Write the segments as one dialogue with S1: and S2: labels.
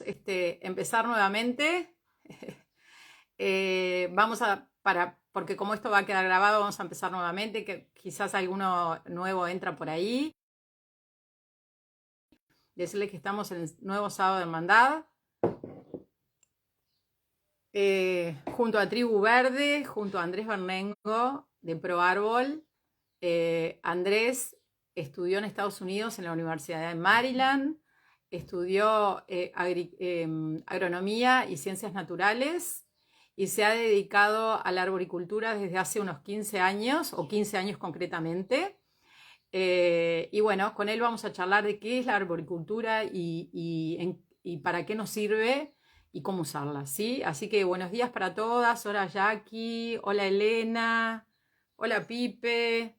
S1: empezar nuevamente. Porque como esto va a quedar grabado, vamos a empezar nuevamente, que quizás alguno nuevo entra por ahí. Decirles que estamos en el nuevo sábado de hermandad, junto a Tribu Verde, junto a Andrés Bernengo de Pro Árbol. Andrés estudió en Estados Unidos en la Universidad de Maryland, estudió agronomía y ciencias naturales y se ha dedicado a la arboricultura desde hace unos 15 años, o 15 años concretamente. Y bueno, con él vamos a charlar de qué es la arboricultura y para qué nos sirve y cómo usarla, ¿sí? Así que buenos días para todas. Hola Jackie, hola Elena, hola Pipe.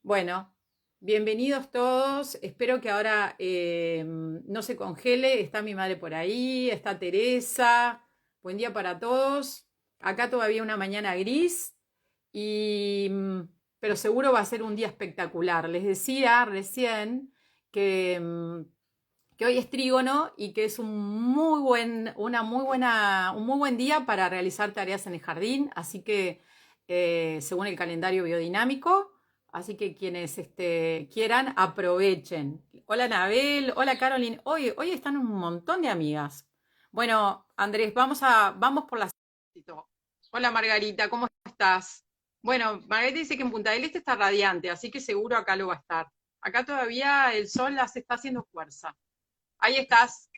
S1: Bueno, bienvenidos todos. Espero que ahora no se congele. Está mi madre por ahí, está Teresa. Buen día para todos. Acá todavía una mañana gris, y, pero seguro va a ser un día espectacular. Les decía recién que hoy es trígono y que es un muy buen día para realizar tareas en el jardín. Así que, según el calendario biodinámico, así que quienes quieran, aprovechen. Hola Anabel, hola Caroline. Hoy están un montón de amigas. Bueno, Andrés, vamos por la... Hola Margarita, ¿cómo estás? Bueno, Margarita dice que en Punta del Este está radiante, así que seguro acá lo va a estar. Acá todavía el sol las está haciendo fuerza. Ahí estás.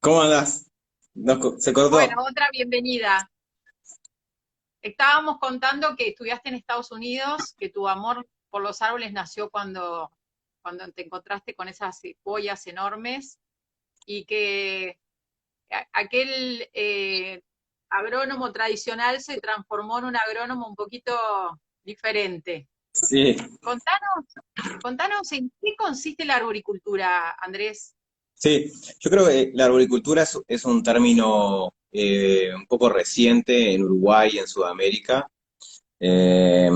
S2: ¿Cómo andás? Se
S1: Bueno,
S2: cortó.
S1: otra bienvenida. Estábamos contando que estudiaste en Estados Unidos, que tu amor por los árboles nació cuando te encontraste con esas joyas enormes y que aquel agrónomo tradicional se transformó en un agrónomo un poquito diferente.
S2: Sí,
S1: Contanos, contanos en qué consiste la arboricultura, Andrés.
S2: sí. Yo creo que la arboricultura es un término un poco reciente en Uruguay y en Sudamérica. Eh,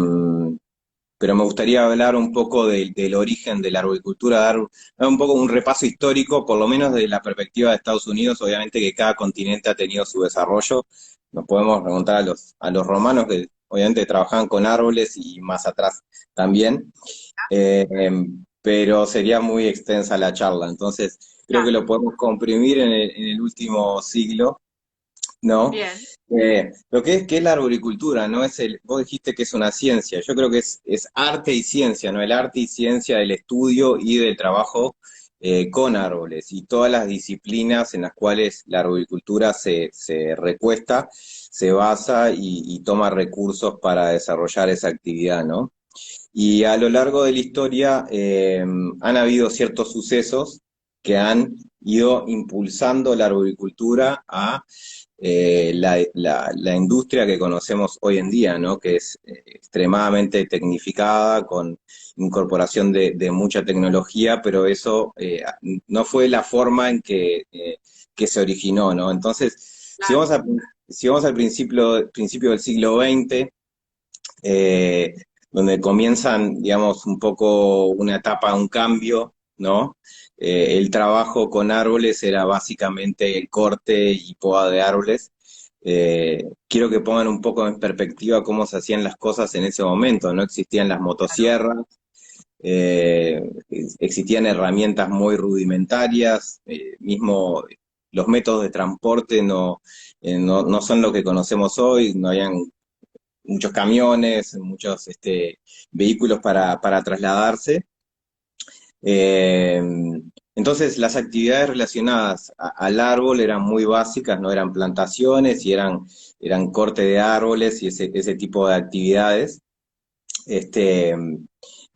S2: pero me gustaría hablar un poco del origen de la arboricultura, dar un poco un repaso histórico, por lo menos de la perspectiva de Estados Unidos. Obviamente que cada continente ha tenido su desarrollo. Nos podemos remontar a los romanos, que obviamente trabajaban con árboles, y más atrás también. Eh, pero sería muy extensa la charla, entonces creo que
S1: Claro,
S2: lo podemos comprimir en el último siglo, ¿no?
S1: bien.
S2: Lo que es la arboricultura, ¿no? Vos dijiste que es una ciencia, yo creo que es arte y ciencia, ¿no? El arte y ciencia del estudio y del trabajo con árboles, y todas las disciplinas en las cuales la arboricultura se recuesta, se basa y toma recursos para desarrollar esa actividad, ¿no? Y a lo largo de la historia han habido ciertos sucesos que han ido impulsando la arboricultura a la industria que conocemos hoy en día, ¿no? Que es extremadamente tecnificada, con incorporación de mucha tecnología, pero eso no fue la forma en que se originó, ¿no? Entonces, si
S1: Claro.
S2: si vamos al principio del siglo XX, eh, donde comienzan, digamos, un poco una etapa, un cambio, ¿no? El trabajo con árboles era básicamente el corte y poda de árboles. Quiero que pongan un poco en perspectiva cómo se hacían las cosas en ese momento. No existían las
S1: Claro.
S2: motosierras, eh, existían herramientas muy rudimentarias, mismo los métodos de transporte no son lo que conocemos hoy. No habían muchos camiones, muchos vehículos para trasladarse. Eh, entonces las actividades relacionadas al árbol eran muy básicas, no eran plantaciones, y eran corte de árboles y ese tipo de actividades. Este,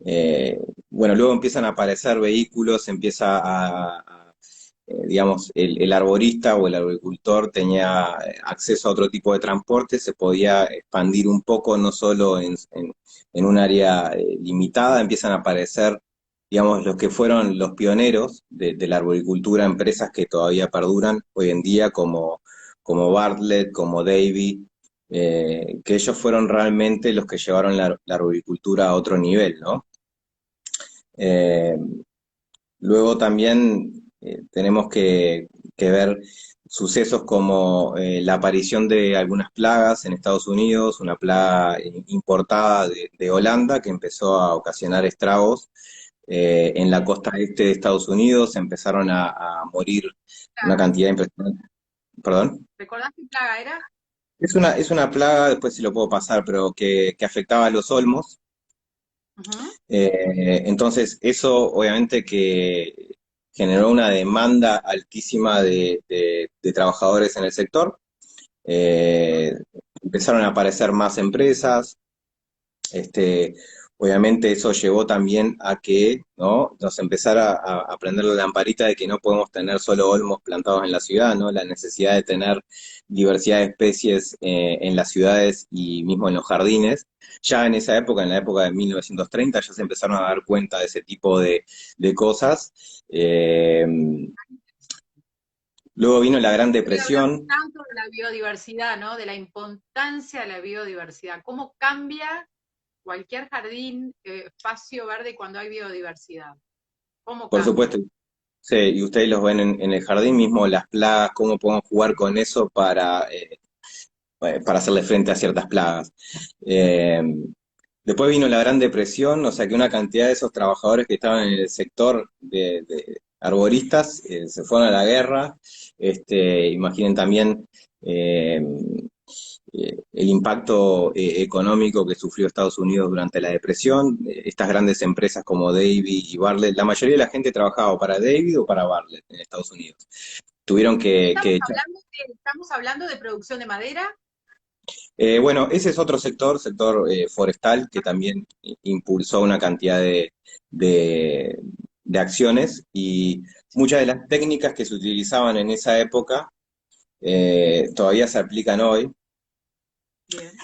S2: eh, bueno, luego empiezan a aparecer vehículos, digamos, el arborista o el arboricultor tenía acceso a otro tipo de transporte, se podía expandir un poco, no solo en un área limitada. Empiezan a aparecer, digamos, los que fueron los pioneros de la arboricultura, empresas que todavía perduran hoy en día, como Bartlett, como Davy, que ellos fueron realmente los que llevaron la arboricultura a otro nivel, ¿no? Eh, Luego también tenemos que que ver sucesos como la aparición de algunas plagas en Estados Unidos, una plaga importada de Holanda que empezó a ocasionar estragos en la costa este de Estados Unidos, empezaron a morir una
S1: Plaga.
S2: cantidad impresionante. ¿Perdón?
S1: ¿Recordás qué plaga era?
S2: Es una plaga, después si lo puedo pasar, pero que afectaba a los olmos.
S1: Ujú.
S2: Entonces, eso obviamente que generó una demanda altísima de trabajadores en el sector. Eh, Empezaron a aparecer más empresas. Este, Obviamente eso llevó también a que, ¿no?, nos empezara a prender la lamparita de que no podemos tener solo olmos plantados en la ciudad, ¿no? La necesidad de tener diversidad de especies en las ciudades y mismo en los jardines. Ya en esa época, en la época de 1930, ya se empezaron a dar cuenta de ese tipo de cosas. Eh, Luego vino la Gran
S1: Hoy hablamos
S2: Depresión.
S1: tanto de la biodiversidad, ¿no? De la importancia de la biodiversidad. ¿Cómo cambia cualquier jardín, espacio verde cuando hay biodiversidad? ¿Cómo
S2: Por
S1: cambia?
S2: supuesto. Sí, y ustedes los ven en el jardín mismo, las plagas, cómo podemos jugar con eso para hacerle frente a ciertas plagas. Eh, Después vino la Gran Depresión, o sea que una cantidad de esos trabajadores que estaban en el sector de arboristas se fueron a la guerra. Imaginen también eh, el impacto económico que sufrió Estados Unidos durante la depresión. Estas grandes empresas como David y Bartlett, la mayoría de la gente trabajaba o para David o para Bartlett en Estados Unidos. Tuvieron que echar.
S1: Estamos hablando de producción de madera.
S2: Bueno, ese es otro sector, sector forestal, que también impulsó una cantidad de, de acciones y muchas de las técnicas que se utilizaban en esa época todavía se aplican hoy.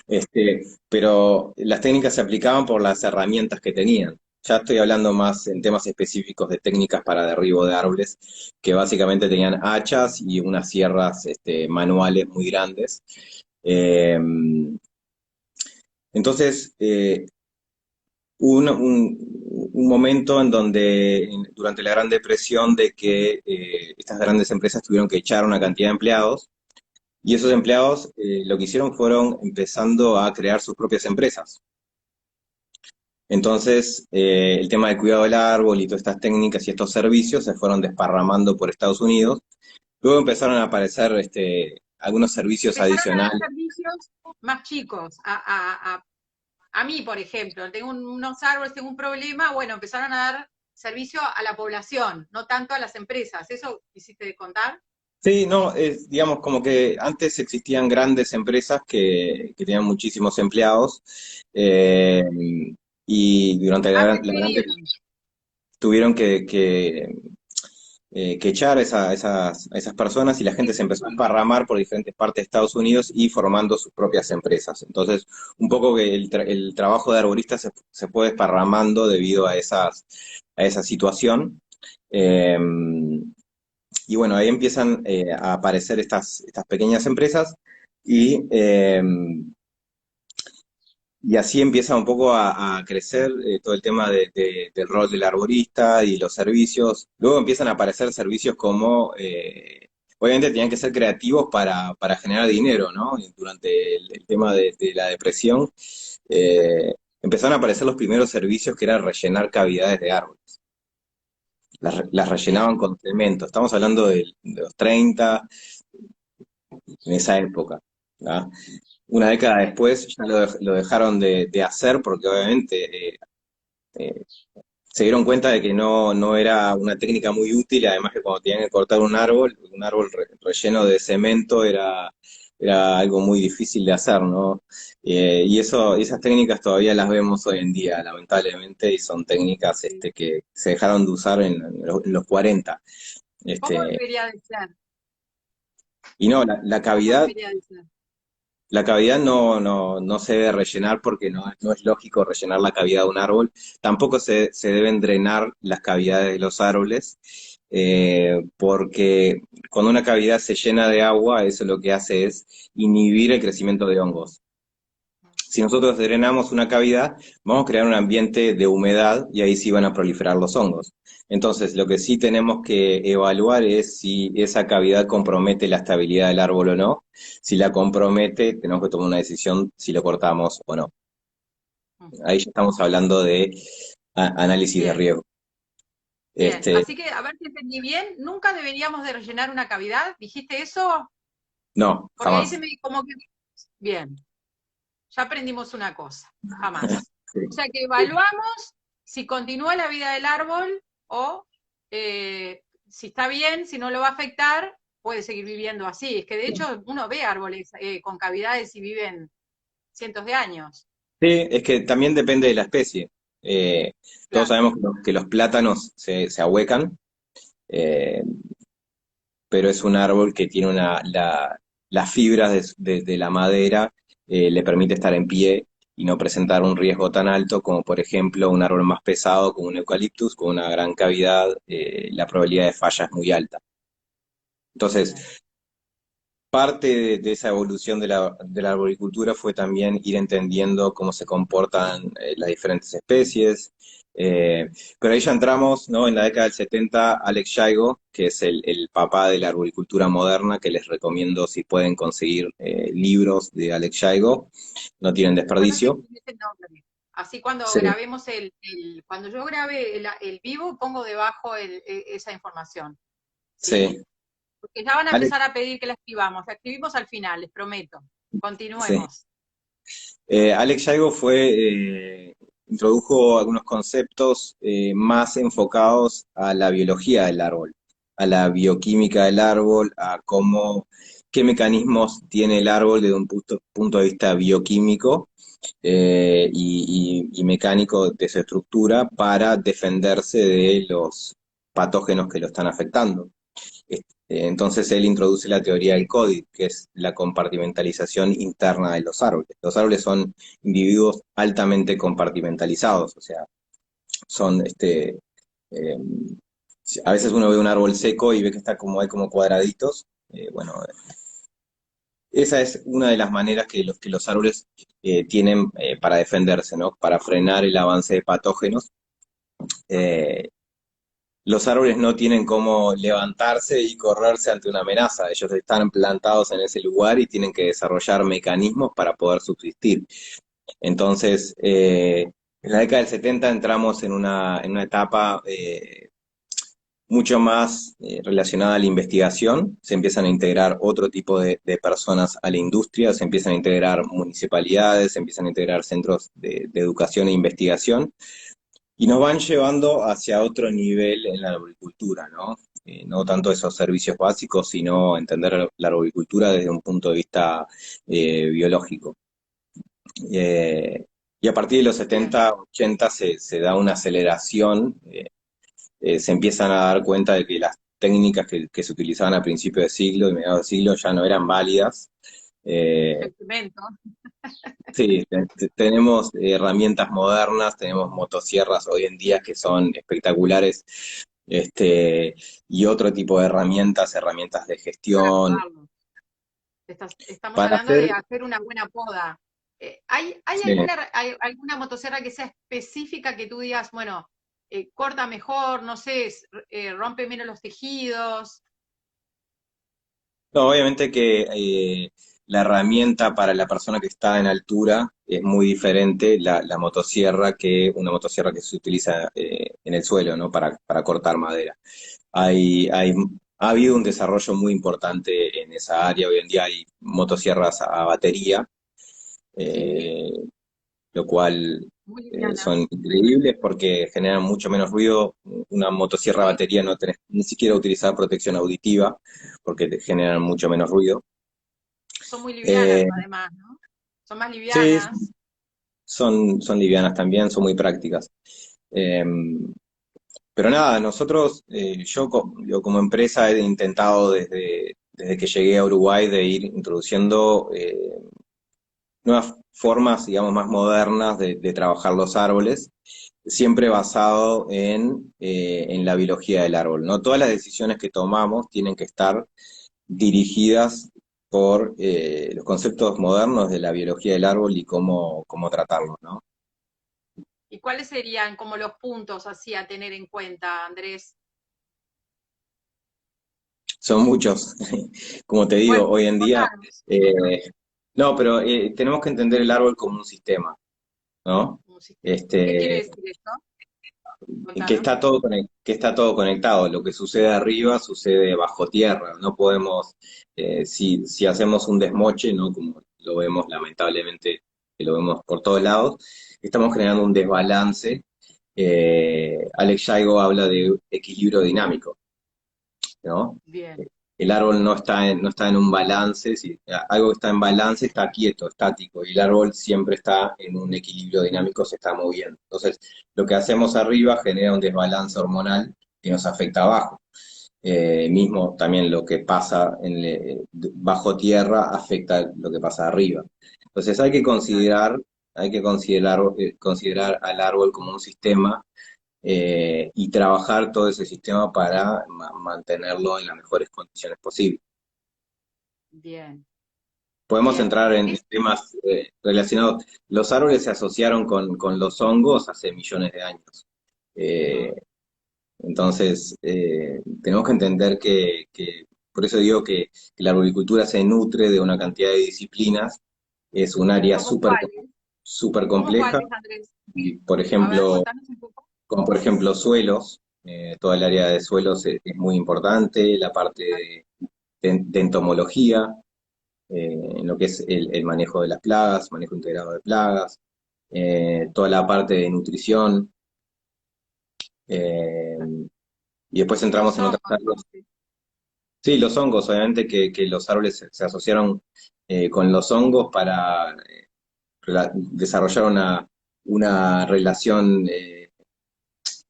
S1: Bien.
S2: Pero las técnicas se aplicaban por las herramientas que tenían. Ya estoy hablando más en temas específicos de técnicas para derribo de árboles, que básicamente tenían hachas y unas sierras manuales muy grandes. Eh, entonces, hubo un momento en donde, durante la Gran Depresión, de que estas grandes empresas tuvieron que echar una cantidad de empleados y esos empleados lo que hicieron fueron empezando a crear sus propias empresas. Entonces, el tema del cuidado del árbol y todas estas técnicas y estos servicios se fueron desparramando por Estados Unidos. Luego empezaron a aparecer algunos servicios
S1: Empezaron a dar
S2: adicionales.
S1: servicios más chicos. A mí, por ejemplo, tengo unos árboles, tengo un problema, bueno, empezaron a dar servicio a la población, no tanto a las empresas. ¿Eso quisiste contar?
S2: Sí, no, digamos como que antes existían grandes empresas que tenían muchísimos empleados eh, y durante
S1: Más
S2: la gran
S1: despedían.
S2: tuvieron que echar a esas personas y la gente se empezó a esparramar por diferentes partes de Estados Unidos y formando sus propias empresas. Entonces, un poco que el trabajo de arborista se fue desparramando debido a esa situación. Eh, y bueno, ahí empiezan a aparecer estas pequeñas empresas y, eh, y así empieza un poco a crecer todo el tema del rol del arborista y los servicios. Luego empiezan a aparecer servicios como, obviamente tenían que ser creativos para generar dinero, ¿no? Y durante el tema de la depresión, empezaron a aparecer los primeros servicios que era rellenar cavidades de árboles. Las rellenaban
S1: Bien.
S2: con cemento. Estamos hablando de los 30 en esa época. ¿Ah? Una década después ya lo dejaron de hacer porque obviamente eh, se dieron cuenta de que no era una técnica muy útil, además que cuando tenían que cortar un árbol relleno de cemento era algo muy difícil de hacer, ¿no? Y esas técnicas todavía las vemos hoy en día, lamentablemente, y son técnicas
S1: Sí.
S2: que se dejaron de usar en los 40.
S1: ¿Cómo
S2: Este,
S1: debería de ser?
S2: y no,
S1: ¿Cómo debería de ser?
S2: la cavidad no se debe rellenar porque no es lógico rellenar la cavidad de un árbol. Tampoco se deben drenar las cavidades de los árboles, porque cuando una cavidad se llena de agua, eso lo que hace es inhibir el crecimiento de hongos. si nosotros drenamos una cavidad, vamos a crear un ambiente de humedad y ahí sí van a proliferar los hongos. Entonces, lo que sí tenemos que evaluar es si esa cavidad compromete la estabilidad del árbol o no. Si la compromete, tenemos que tomar una decisión si lo cortamos o no. Ahí ya estamos hablando de análisis de
S1: Bien,
S2: riesgo.
S1: bien.
S2: Este,
S1: Así que, a ver si entendí bien, nunca deberíamos de rellenar una cavidad. ¿Dijiste eso?
S2: no,
S1: Porque ahí
S2: jamás.
S1: se me como que... Bien, ya aprendimos una cosa, jamás. O
S2: Sí.
S1: sea que evaluamos si continúa la vida del árbol o si está bien, si no lo va a afectar, puede seguir viviendo así. Es que de hecho uno ve árboles con cavidades y viven cientos de años.
S2: Sí, es que también depende de la especie. Eh, Todos
S1: Claro.
S2: sabemos que los plátanos se ahuecan, eh, pero es un árbol que tiene las fibras de la madera le permite estar en pie y no presentar un riesgo tan alto como, por ejemplo, un árbol más pesado como un eucaliptus con una gran cavidad, la probabilidad de falla es muy alta. Entonces,
S1: Bien.
S2: parte de esa evolución de la arboricultura fue también ir entendiendo cómo se comportan las diferentes especies. eh, pero ahí ya entramos, ¿no? En la década del 70, Alex Shaigo, que es el papá de la arboricultura moderna, que les recomiendo si pueden conseguir libros de Alex Shaigo, no tienen
S1: Anótenme
S2: desperdicio.
S1: ese nombre. Así cuando
S2: Sí,
S1: grabemos cuando yo grabe el vivo, pongo debajo esa información. ¿Sí?
S2: sí.
S1: Porque ya van a
S2: Alex,
S1: empezar a pedir que la escribamos. La escribimos al final, les prometo.
S2: sí.
S1: Continuemos.
S2: Alex Yago introdujo algunos conceptos más enfocados a la biología del árbol, a la bioquímica del árbol, qué mecanismos tiene el árbol desde un punto de vista bioquímico y mecánico de su estructura para defenderse de los patógenos que lo están afectando. Entonces él introduce la teoría del código, que es la compartimentalización interna de los árboles. Los árboles son individuos altamente compartimentalizados, o sea, son eh, a veces uno ve un árbol seco y ve que está como hay como cuadraditos. Bueno, esa es una de las maneras que los árboles tienen para defenderse, ¿no? Para frenar el avance de patógenos. Eh, los árboles no tienen cómo levantarse y correrse ante una amenaza. Ellos están plantados en ese lugar y tienen que desarrollar mecanismos para poder subsistir. Entonces, en la década del 70 entramos en una etapa mucho más relacionada a la investigación. Se empiezan a integrar otro tipo de personas a la industria, se empiezan a integrar municipalidades, se empiezan a integrar centros de educación e investigación y nos van llevando hacia otro nivel en la arboricultura, ¿no? No tanto esos servicios básicos, sino entender la arboricultura desde un punto de vista biológico. Eh, y a partir de los
S1: Bien.
S2: 70, 80 se da una aceleración, se empiezan a dar cuenta de que las técnicas que se utilizaban a principios de siglo y mediados de siglo ya no eran válidas.
S1: Mucho
S2: Eh,
S1: experimento.
S2: Sí, tenemos herramientas modernas, tenemos motosierras hoy en día que son espectaculares, y otro tipo de herramientas de
S1: Para
S2: gestión
S1: podarlo. Estamos
S2: para
S1: hablando de
S2: hacer,
S1: hacer una buena poda. ¿Hay
S2: sí.
S1: alguna motosierra que sea específica que tú digas, bueno, corta mejor, no sé, rompe menos los tejidos?
S2: No, obviamente que la herramienta para la persona que está en altura es muy diferente la motosierra que una motosierra que se utiliza en el suelo, ¿no? Para cortar madera. Ha habido un desarrollo muy importante en esa área. Hoy en día hay motosierras a batería,
S1: Sí,
S2: eh, lo cual
S1: muy
S2: son
S1: livianas.
S2: increíbles porque generan mucho menos ruido. Una motosierra a
S1: Sí,
S2: batería no tenés ni siquiera utilizar protección auditiva porque te generan mucho menos ruido.
S1: son muy livianas
S2: Eh,
S1: además, ¿no? Son más
S2: sí,
S1: livianas.
S2: son livianas también, son muy prácticas. Eh, pero nada, nosotros, yo como empresa he intentado desde que llegué a Uruguay de ir introduciendo nuevas formas, digamos, más modernas de trabajar los árboles, siempre basado en la biología del árbol, ¿no? Todas las decisiones que tomamos tienen que estar dirigidas por los conceptos modernos de la biología del árbol y cómo tratarlos, ¿no?
S1: ¿Y cuáles serían como los puntos así a tener en cuenta, Andrés?
S2: Son muchos. Como te digo,
S1: Bueno,
S2: hoy en día,
S1: contanos.
S2: no, pero tenemos que entender el árbol como un sistema, ¿no?
S1: Un sistema. ¿Qué quiere
S2: Este,
S1: decir esto?
S2: que
S1: Contanos.
S2: está todo que está todo conectado. Lo que sucede arriba sucede bajo tierra. No podemos, si hacemos un desmoche, ¿no? Como lo vemos lamentablemente, que lo vemos por todos lados, estamos generando un desbalance. Alex Shaigo habla de equilibrio dinámico, ¿no?
S1: Bien,
S2: El árbol no está en un balance, si algo que está en balance está quieto, estático, y el árbol siempre está en un equilibrio dinámico, se está moviendo. Entonces, lo que hacemos arriba genera un desbalance hormonal que nos afecta abajo. Mismo también lo que pasa bajo tierra afecta lo que pasa arriba. Entonces
S1: claro.
S2: hay que considerar al árbol como un sistema y trabajar todo ese sistema para mantenerlo en las mejores condiciones posibles.
S1: Bien,
S2: Podemos
S1: bien.
S2: entrar en temas relacionados. Los árboles se asociaron con los hongos hace millones de años. Eh,
S1: Ujú.
S2: entonces, tenemos que entender por eso digo que la arboricultura se nutre de una cantidad de disciplinas, es un área
S1: ¿Cómo cuáles?
S2: súper
S1: ¿Cómo
S2: compleja,
S1: cuáles, Andrés?
S2: y, por
S1: A ver,
S2: ejemplo,
S1: contanos un poco.
S2: como por ejemplo suelos, toda el área de suelos es muy importante, la parte de entomología, en lo que es el manejo de las plagas, manejo integrado de plagas, toda la parte de nutrición, eh, y después entramos
S1: Los
S2: en otras
S1: hongos.
S2: áreas. Sí, los hongos, obviamente que los árboles se asociaron con los hongos para desarrollar una relación de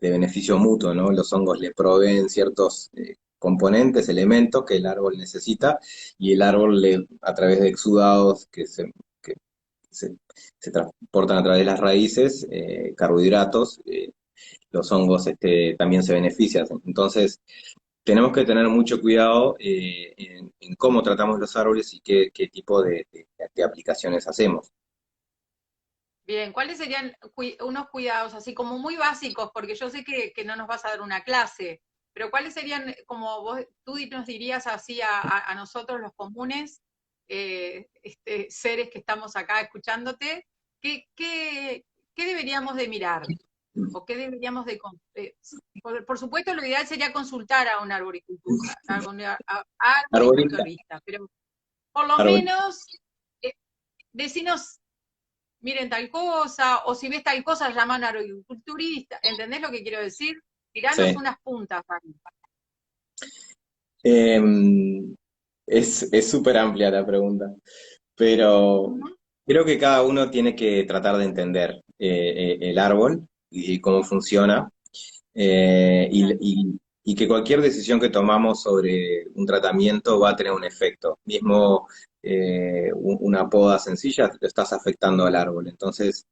S2: beneficio mutuo, ¿no? Los hongos le proveen ciertos componentes, elementos que el árbol necesita y el árbol a través de exudados que se, se transportan a través de las raíces, carbohidratos, los hongos también se benefician. Entonces, tenemos que tener mucho cuidado en cómo tratamos los árboles y qué tipo de aplicaciones hacemos.
S1: Bien, ¿cuáles serían unos cuidados así como muy básicos? Porque yo sé que no nos vas a dar una clase, pero ¿cuáles serían, como tú nos dirías así a nosotros los comunes, seres que estamos acá escuchándote, qué deberíamos de mirar? ¿O qué deberíamos de... por supuesto, lo ideal sería consultar a un
S2: Arbolista,
S1: arboriculturista, pero por lo
S2: arbolista.
S1: menos eh, decinos miren tal cosa, o si ves tal cosa, llaman a un agriculturista. ¿Entendés lo que quiero decir? Tiranos
S2: Sí.
S1: unas puntas ahí.
S2: Em, es súper amplia la pregunta, pero
S1: Ujú.
S2: creo que cada uno tiene que tratar de entender el árbol y cómo funciona,
S1: Bien.
S2: y que cualquier decisión que tomamos sobre un tratamiento va a tener un efecto. Mismo una poda sencilla, lo estás afectando al árbol. Entonces,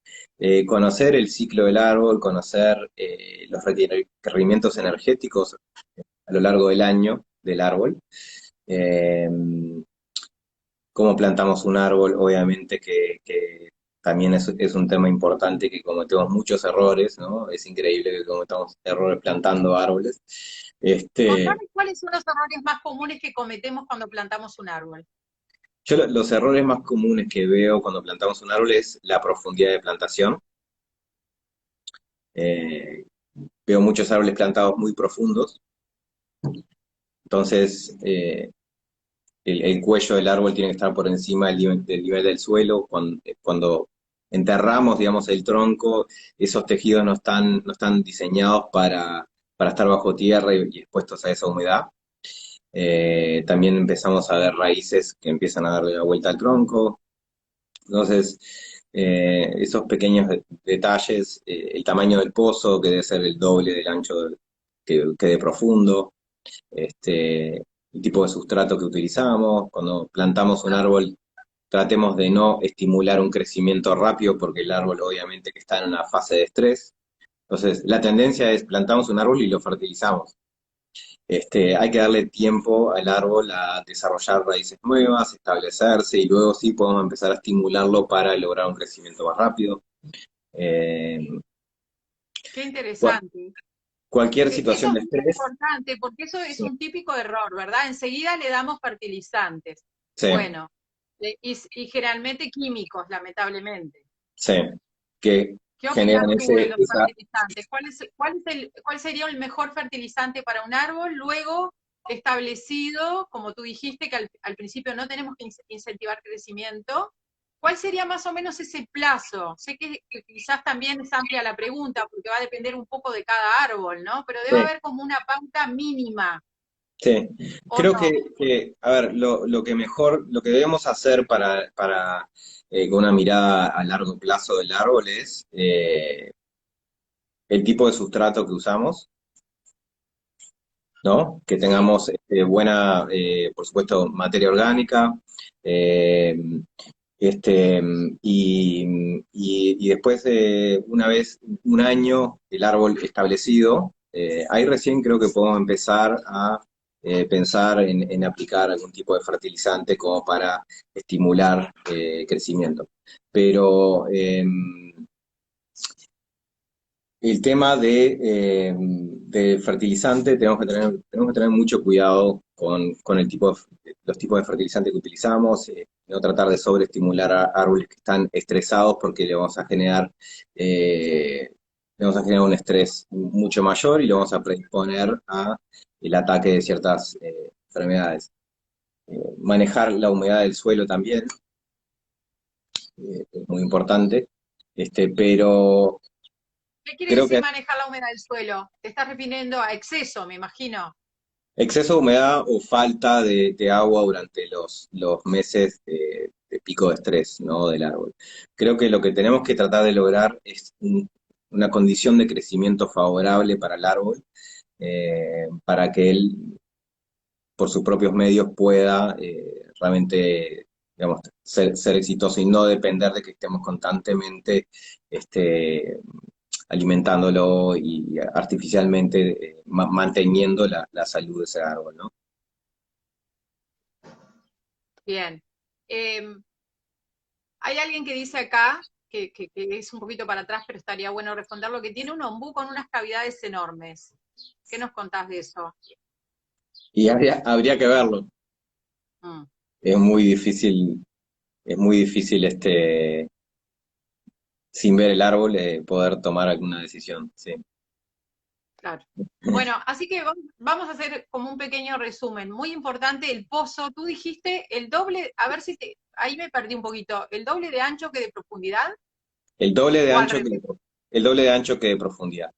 S2: conocer el ciclo del árbol, conocer los requerimientos energéticos a lo largo del año del árbol. Eh, Cómo plantamos un árbol, obviamente que también es un tema importante que cometemos muchos errores, ¿no? Es increíble que cometamos errores plantando árboles. Este,
S1: Contame cuáles son los errores más comunes que cometemos cuando plantamos un árbol.
S2: los errores más comunes que veo cuando plantamos un árbol es la profundidad de plantación. Eh, Veo muchos árboles plantados muy profundos, entonces el cuello del árbol tiene que estar por encima del nivel del suelo. Cuando enterramos, digamos, el tronco, esos tejidos no están diseñados para estar bajo tierra y expuestos a esa humedad. También empezamos a ver raíces que empiezan a darle la vuelta al tronco. Entonces, esos pequeños detalles, el tamaño del pozo, que debe ser el doble del ancho que de profundo, el tipo de sustrato que utilizamos. Cuando plantamos un árbol, tratemos de no estimular un crecimiento rápido porque el árbol obviamente que está en una fase de estrés. Entonces, la tendencia es plantamos un árbol y lo fertilizamos. Hay que darle tiempo al árbol a desarrollar raíces nuevas, establecerse y luego sí podemos empezar a estimularlo para lograr un crecimiento más rápido. Eh,
S1: Qué
S2: cual-
S1: interesante.
S2: Cualquier
S1: Porque eso
S2: situación
S1: es
S2: de
S1: muy
S2: estrés,
S1: importante, porque eso es
S2: sí,
S1: un típico error, ¿verdad? Enseguida le damos fertilizantes.
S2: sí,
S1: Bueno, y generalmente químicos, lamentablemente.
S2: sí, que
S1: ¿Qué opinas
S2: generan
S1: tú de
S2: ese,
S1: los
S2: esa,
S1: fertilizantes? ¿Cuál sería el mejor fertilizante para un árbol luego establecido, como tú dijiste, que al principio no tenemos que incentivar crecimiento? ¿Cuál sería más o menos ese plazo? Sé que quizás también es amplia la pregunta, porque va a depender un poco de cada árbol, ¿no? Pero debe
S2: sí,
S1: haber como una pauta mínima,
S2: sí.
S1: ¿o
S2: Creo
S1: no?
S2: a ver, lo que mejor, lo que debemos hacer con una mirada a largo plazo del árbol es el tipo de sustrato que usamos, ¿no? Que
S1: Sí,
S2: tengamos buena, por supuesto, materia orgánica, eh, este, y después, una vez, un año, el árbol establecido, ahí recién creo que podemos empezar a pensar en aplicar algún tipo de fertilizante como para estimular crecimiento. Pero el tema de fertilizante, tenemos que tener mucho cuidado con los tipos de fertilizante que utilizamos, no tratar de sobreestimular a árboles que están estresados porque eh, le vamos a generar un estrés mucho mayor y lo vamos a predisponer a el ataque de ciertas enfermedades. Manejar la humedad del suelo también es muy importante, pero
S1: ¿qué quiere
S2: creo
S1: decir
S2: que
S1: manejar la humedad del suelo? Te estás refiriendo a exceso, me imagino.
S2: exceso de humedad o falta de agua durante los meses de pico de estrés, ¿no? Del árbol. Creo que lo que tenemos que tratar de lograr es una condición de crecimiento favorable para el árbol, para que él, por sus propios medios, pueda realmente, digamos, ser exitoso y no depender de que estemos constantemente alimentándolo y artificialmente manteniendo la salud de ese árbol, ¿no?
S1: Bien. Em, Hay alguien que dice acá, que es un poquito para atrás, pero estaría bueno responderlo, que tiene un ombú con unas cavidades enormes. ¿Qué nos contás de eso?
S2: Y habría que verlo.
S1: Mm,
S2: Es muy difícil, es muy difícil sin ver el árbol, poder tomar alguna decisión. Sí.
S1: claro. Bueno, así que vamos a hacer como un pequeño resumen. Muy importante el pozo. Tú dijiste el doble, a ver si ahí me perdí un poquito, el doble de ancho que de profundidad,
S2: El doble de
S1: o al
S2: ancho
S1: revés.
S2: el doble de ancho que de profundidad.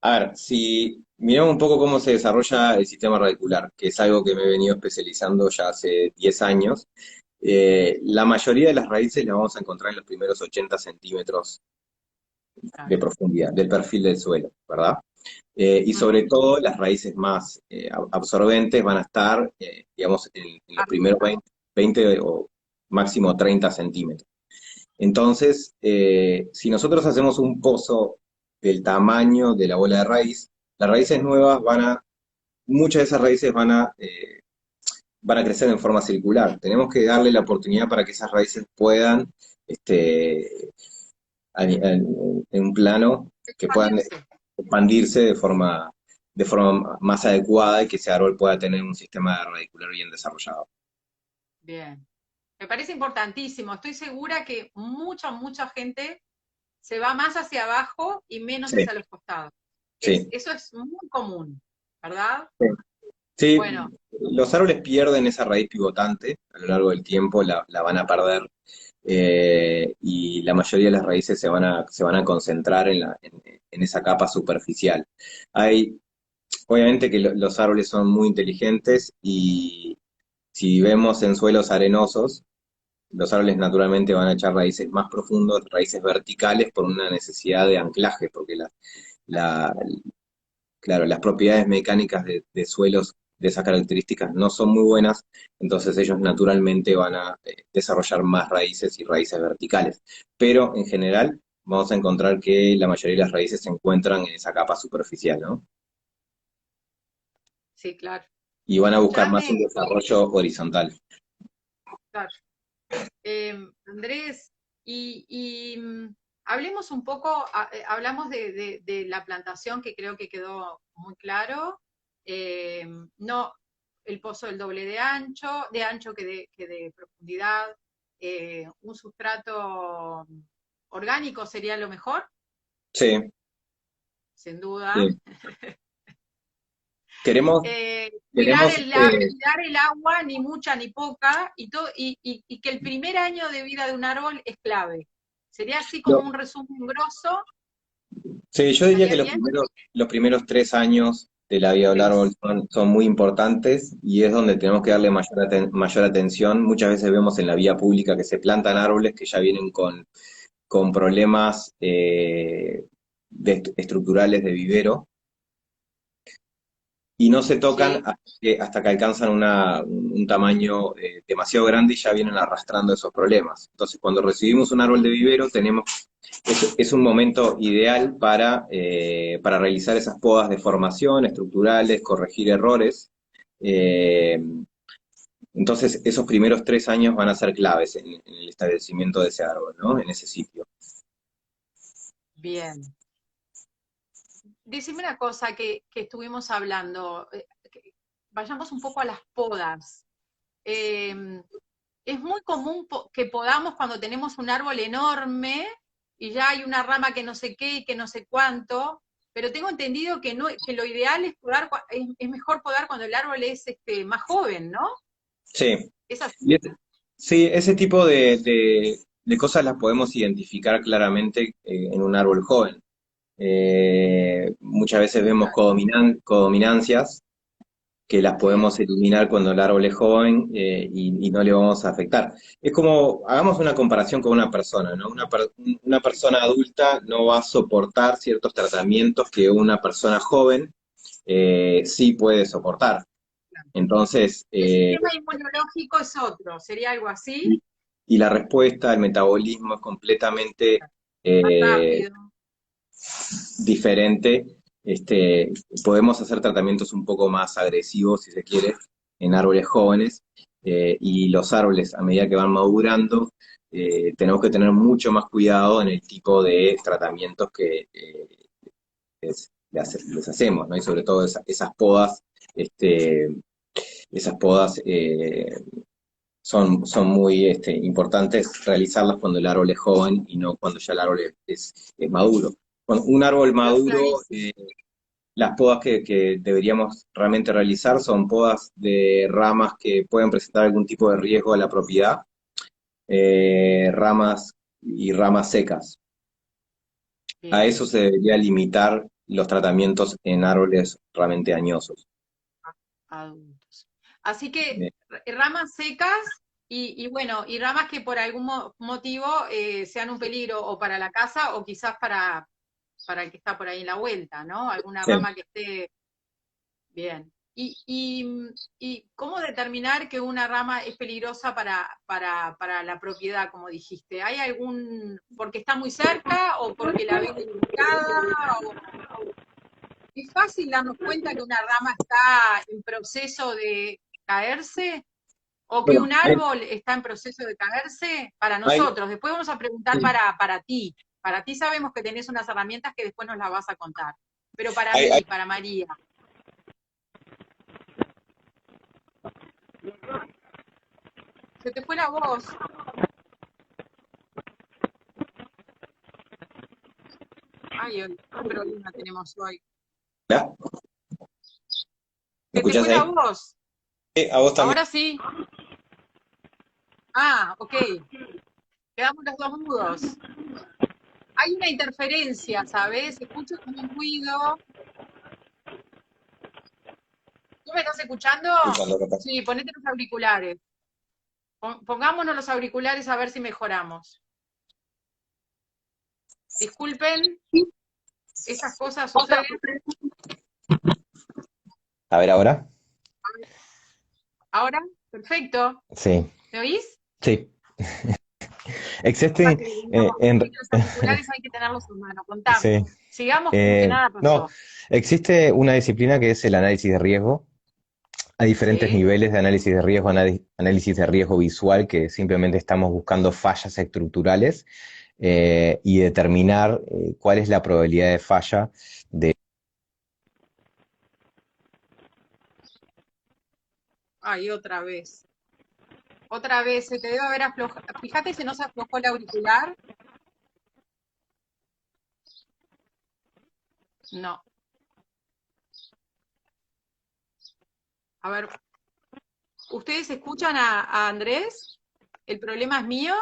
S2: A ver, si miramos un poco cómo se desarrolla el sistema radicular, que es algo que me he venido especializando ya hace 10 años, la mayoría de las raíces las vamos a encontrar en los primeros 80 centímetros
S1: Claro.
S2: de profundidad del perfil del suelo, ¿verdad? Y
S1: Ujú.
S2: sobre todo las raíces más absorbentes van a estar, digamos, en los primeros
S1: Arriba.
S2: 20 o máximo 30 centímetros. Entonces, si nosotros hacemos un pozo del tamaño de la bola de raíz, las raíces nuevas muchas de esas raíces van a crecer en forma circular. Tenemos que darle la oportunidad para que esas raíces puedan, este, en un plano, que puedan
S1: Expandirse.
S2: expandirse de forma más adecuada y que ese árbol pueda tener un sistema radicular bien desarrollado.
S1: Bien. Me parece importantísimo. Estoy segura que mucha gente se va más hacia abajo y menos
S2: Sí,
S1: hacia los costados.
S2: sí.
S1: Eso es muy común, ¿verdad?
S2: Sí,
S1: Bueno,
S2: los árboles pierden esa raíz pivotante a lo largo del tiempo, la van a perder, y la mayoría de las raíces se van a concentrar en esa capa superficial. Hay, obviamente que los árboles son muy inteligentes y si vemos en suelos arenosos, los árboles naturalmente van a echar raíces más profundas, raíces verticales por una necesidad de anclaje, porque la, claro, las propiedades mecánicas de suelos de esas características no son muy buenas, entonces ellos naturalmente van a desarrollar más raíces y raíces verticales. Pero en general vamos a encontrar que la mayoría de las raíces se encuentran en esa capa superficial, ¿no?
S1: Sí, claro.
S2: y van a buscar más un
S1: Escúchame,
S2: desarrollo horizontal.
S1: claro. Andrés, hablemos un poco, hablamos de la plantación que creo que quedó muy claro. No, el pozo del doble de ancho que de profundidad. Un sustrato orgánico sería lo mejor,
S2: Sí,
S1: sin duda.
S2: sí. Queremos, queremos,
S1: Cuidar el agua, ni mucha ni poca, y que el primer año de vida de un árbol es clave. Sería así como
S2: lo-
S1: un resumen grosso,
S2: sí, yo diría
S1: ¿estaría
S2: que
S1: bien?
S2: los primeros 3 años de la vida del árbol
S1: Tres.
S2: son muy importantes y es donde tenemos que darle mayor atención. Muchas veces vemos en la vía pública que se plantan árboles que ya vienen con problemas estructurales de vivero y no se tocan
S1: Sí,
S2: hasta que alcanzan un tamaño demasiado grande y ya vienen arrastrando esos problemas. Entonces, cuando recibimos un árbol de vivero, es un momento ideal para realizar esas podas de formación estructurales, corregir errores. Eh, entonces, esos primeros 3 años van a ser claves en el establecimiento de ese árbol, ¿no? En ese sitio.
S1: bien. Decime una cosa que estuvimos hablando. Vayamos un poco a las podas. Eh, es muy común que podamos cuando tenemos un árbol enorme y ya hay una rama que no sé qué y que no sé cuánto, pero tengo entendido que, no, que lo ideal es podar, es mejor podar cuando el árbol es más joven, ¿no?
S2: Sí.
S1: ¿Es
S2: Y
S1: así?
S2: sí, ese tipo de cosas las podemos identificar claramente en un árbol joven. Muchas veces vemos codominancias que las
S1: Sí,
S2: podemos eliminar cuando el árbol es joven y no le vamos a afectar. Es como, hagamos una comparación con una persona, ¿no? Una persona adulta no va a soportar ciertos tratamientos que una persona joven sí puede soportar. Entonces,
S1: el sistema inmunológico es otro, ¿sería algo así?
S2: y la respuesta, el metabolismo es completamente
S1: Más
S2: eh,
S1: rápido.
S2: diferente. Podemos hacer tratamientos un poco más agresivos, si se quiere, en árboles jóvenes, y los árboles, a medida que van madurando, tenemos que tener mucho más cuidado en el tipo de tratamientos que les hacemos, ¿no? Y sobre todo este, esas podas son muy importantes realizarlas cuando el árbol es joven y no cuando ya el árbol es maduro. Cuando un árbol
S1: Quedó
S2: maduro,
S1: clarísimo.
S2: las podas que deberíamos realmente realizar son podas de ramas que pueden presentar algún tipo de riesgo a la propiedad, ramas y ramas secas. A
S1: Bien.
S2: eso se debería limitar los tratamientos en árboles realmente añosos.
S1: Adultos. Así que
S2: Eh,
S1: ramas secas y bueno, y ramas que por algún motivo sean un peligro o para la casa o quizás para el que está por ahí en la vuelta, ¿no? Alguna
S2: sí.
S1: rama que esté bien. Y cómo determinar que una rama es peligrosa para la propiedad, como dijiste? ¿Hay algún, porque está muy cerca o porque la ves delicada? ¿Es fácil darnos cuenta que una rama está en proceso de caerse o que
S2: Bueno,
S1: un árbol está en proceso de caerse? Para
S2: hay,
S1: nosotros. Después vamos a preguntar para ti. Para ti sabemos que tenés unas herramientas que después nos las vas a contar. Pero para
S2: hay,
S1: mí, para María, se te fue la voz. Ay, qué problema tenemos hoy.
S2: ¿Ya? ¿Me
S1: Se te
S2: escuchás
S1: fue la
S2: ahí?
S1: voz.
S2: A vos también.
S1: Ahora sí. Ah, ok. Quedamos los dos mudos. Hay una interferencia, ¿sabes? Escucho como un ruido. ¿Tú me estás escuchando?
S2: Escuchando, capaz.
S1: Sí, ponete los auriculares. Pongámonos los auriculares a ver si mejoramos. Disculpen, estas cosas suceden.
S2: A ver ahora.
S1: Ahora, perfecto.
S2: Sí,
S1: ¿Me oís?
S2: sí.
S1: Cosa
S2: Existe
S1: que digamos, viste que los auriculares hay que tenerlos en mano. Contame.
S2: sí.
S1: Sigamos como que nada
S2: No,
S1: pasó.
S2: existe una disciplina que es el análisis de riesgo, a diferentes
S1: ¿sí?
S2: niveles de análisis de riesgo, análisis de riesgo visual, que simplemente estamos buscando fallas estructurales y determinar cuál es la probabilidad de falla de...
S1: Ay, otra vez. Otra vez, se te debe haber aflojado. Fíjate si no se aflojó el auricular. No. A ver, ¿ustedes escuchan a Andrés? ¿El problema es mío?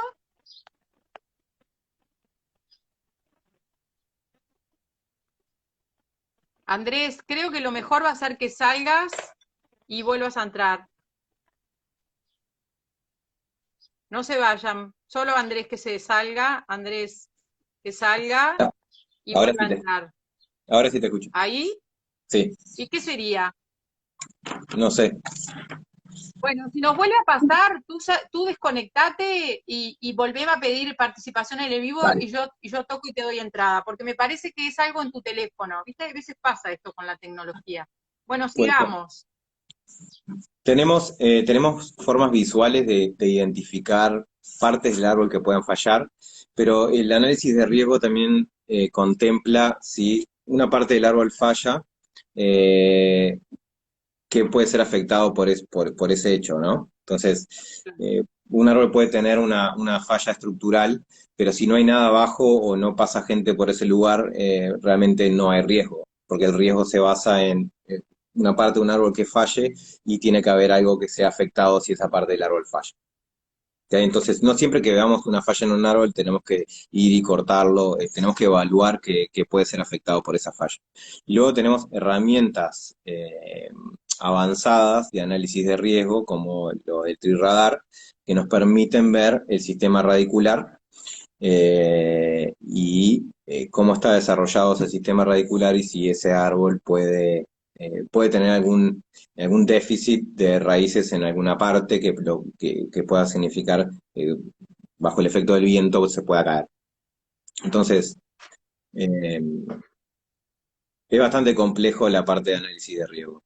S1: Andrés, creo que lo mejor va a ser que salgas y vuelvas a entrar. No se vayan. Solo Andrés que se salga. Andrés que salga
S2: Ah,
S1: y
S2: ahora
S1: vuelva
S2: sí
S1: a entrar.
S2: ahora sí te escucho.
S1: ¿Ahí?
S2: Sí,
S1: ¿Y qué sería?
S2: no sé.
S1: Bueno, si nos vuelve a pasar, tú desconectate y volveme a pedir participación en el vivo
S2: Dale.
S1: y yo toco y te doy entrada, porque me parece que es algo en tu teléfono. ¿Viste? A veces pasa esto con la tecnología. Bueno,
S2: Puede ser.
S1: sigamos.
S2: Tenemos formas visuales de identificar partes del árbol que puedan fallar, pero el análisis de riesgo también contempla si una parte del árbol falla, eh, que puede ser afectado por ese hecho, ¿no? Entonces, un árbol puede tener una falla estructural, pero si no hay nada abajo o no pasa gente por ese lugar, realmente no hay riesgo, porque el riesgo se basa en una parte de un árbol que falle y tiene que haber algo que sea afectado si esa parte del árbol falla. ¿Ok? Entonces, no siempre que veamos una falla en un árbol tenemos que ir y cortarlo, tenemos que evaluar que puede ser afectado por esa falla. Y luego tenemos herramientas avanzadas de análisis de riesgo, como el TRIRadar, que nos permiten ver el sistema radicular y cómo está desarrollado ese sistema radicular y si ese árbol puede tener algún déficit de raíces en alguna parte que pueda significar, bajo el efecto del viento, se pueda caer. Entonces, eh, es bastante complejo la parte de análisis de riesgo.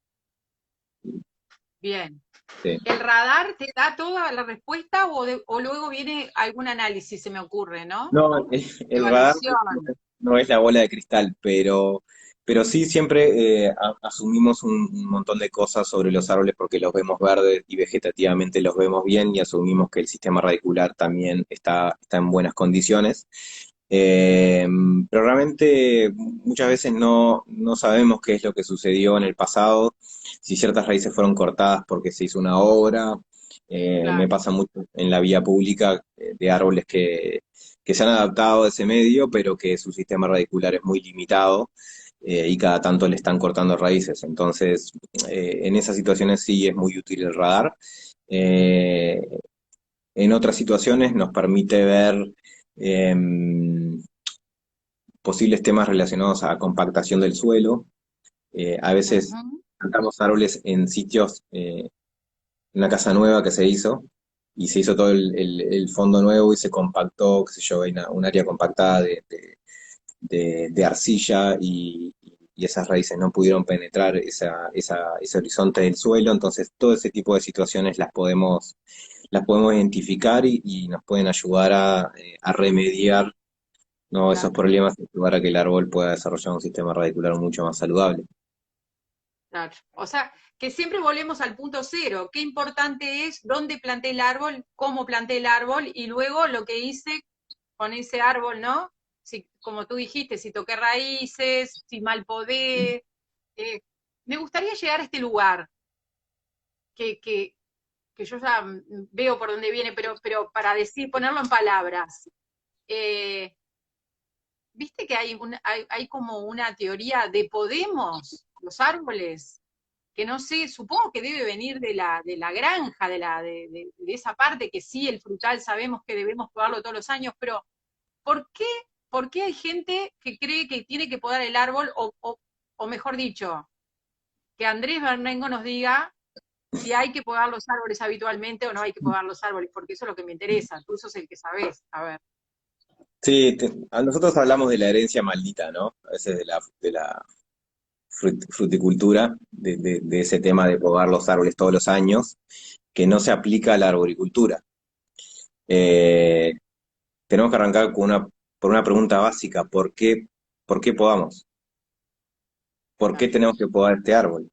S1: Bien.
S2: Sí.
S1: ¿El radar te da toda la respuesta o luego viene algún análisis, se me ocurre, ¿no?
S2: No, el radar
S1: Evaluación.
S2: no es la bola de cristal, pero sí siempre asumimos un montón de cosas sobre los árboles porque los vemos verdes y vegetativamente los vemos bien y asumimos que el sistema radicular también está en buenas condiciones. Eh, pero realmente muchas veces no sabemos qué es lo que sucedió en el pasado, si ciertas raíces fueron cortadas porque se hizo una obra. Me
S1: Claro,
S2: pasa mucho en la vía pública de árboles que se han adaptado a ese medio, pero que su sistema radicular es muy limitado y cada tanto le están cortando raíces. Entonces, en esas situaciones sí es muy útil el radar. Eh, en otras situaciones nos permite ver eh, posibles temas relacionados a compactación del suelo. A veces
S1: ujú,
S2: plantamos árboles en sitios, una casa nueva que se hizo, y se hizo todo el fondo nuevo y se compactó, qué sé yo, hay un área compactada de arcilla y esas raíces no pudieron penetrar ese horizonte del suelo, entonces todo ese tipo de situaciones las podemos identificar y nos pueden ayudar a remediar, ¿no? esos
S1: claro,
S2: problemas y ayudar a que el árbol pueda desarrollar un sistema radicular mucho más saludable.
S1: claro. O sea, que siempre volvemos al punto cero. Qué importante es dónde planté el árbol, cómo planté el árbol y luego lo que hice con ese árbol, ¿no? Si, como tú dijiste, si toqué raíces, si mal podé. eh, Me gustaría llegar a este lugar que, que, que yo ya veo por dónde viene, pero para decir, ponerlo en palabras. Eh, Viste que hay como una teoría de Podemos, los árboles, que no sé, supongo que debe venir de la granja, de esa parte que sí, el frutal sabemos que debemos podarlo todos los años, pero ¿por qué, por qué hay gente que cree que tiene que podar el árbol? O mejor dicho, que Andrés Bernengo nos diga si hay que podar los árboles habitualmente o no hay que podar los árboles, porque eso es lo que me interesa, tú sos el que sabés. A ver,
S2: Sí, nosotros hablamos de la herencia maldita, ¿no? A veces de la fruticultura, de ese tema de podar los árboles todos los años, que no se aplica a la arboricultura. Eh, Tenemos que arrancar por una pregunta básica: por qué podamos? ¿Por qué
S1: Claro.
S2: tenemos que podar este árbol?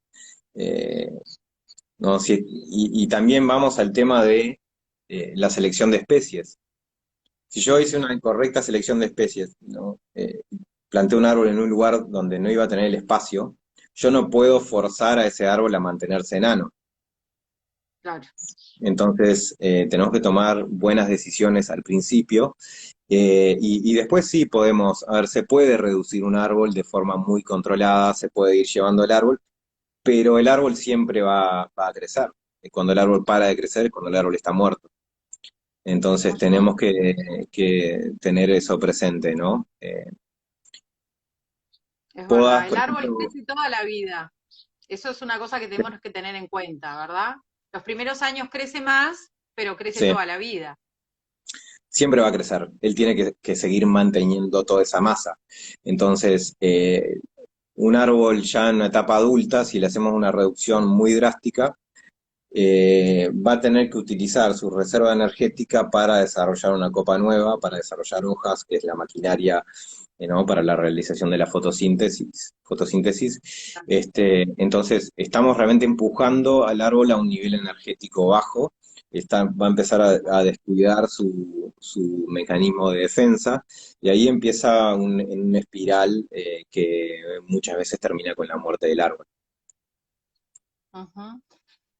S2: Eh, ¿No? Y también vamos al tema de la selección de especies. Si yo hice una incorrecta selección de especies, ¿no? Planté un árbol en un lugar donde no iba a tener el espacio, yo no puedo forzar a ese árbol a mantenerse enano.
S1: Claro.
S2: Entonces, tenemos que tomar buenas decisiones al principio, y después sí podemos, a ver, se puede reducir un árbol de forma muy controlada, se puede ir llevando el árbol, pero el árbol siempre va a crecer. Y cuando el árbol para de crecer es cuando el árbol está muerto. Entonces
S1: Ujú.
S2: tenemos que tener eso presente, ¿no?
S1: Es
S2: Podas,
S1: verdad, el
S2: por
S1: árbol
S2: ejemplo,
S1: crece toda la vida. Eso es una cosa que tenemos que tener en cuenta, ¿verdad? Los primeros años crece más, pero crece
S2: sí,
S1: toda la vida.
S2: siempre va a crecer. Él tiene que seguir manteniendo toda esa masa. Entonces, un árbol ya en una etapa adulta, si le hacemos una reducción muy drástica, va a tener que utilizar su reserva energética para desarrollar una copa nueva, para desarrollar hojas, que es la maquinaria, ¿no? Para la realización de la fotosíntesis. Entonces, estamos realmente empujando al árbol a un nivel energético bajo. Va a empezar a descuidar su mecanismo de defensa, y ahí empieza en una espiral, que muchas veces termina con la muerte del árbol.
S1: Ujú.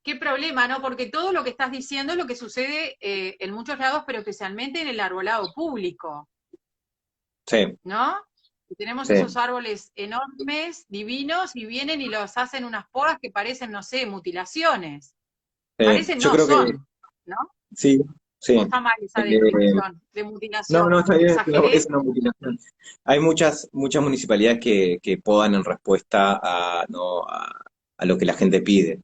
S1: Qué problema, ¿no? Porque todo lo que estás diciendo es lo que sucede en muchos lados, pero especialmente en el arbolado público,
S2: Sí,
S1: ¿no? Y tenemos
S2: sí.
S1: esos árboles enormes, divinos, y vienen y los hacen unas podas que parecen, no sé, mutilaciones. Parecen,
S2: Yo
S1: no,
S2: creo que
S1: son, ¿no?
S2: sí, sí.
S1: ¿O está mal esa
S2: Eh,
S1: definición de
S2: no,
S1: mutilación?
S2: no, está bien,
S1: ¿Exageré?
S2: es una mutilación. Hay muchas municipalidades que podan en respuesta a, ¿no? a lo que la gente pide,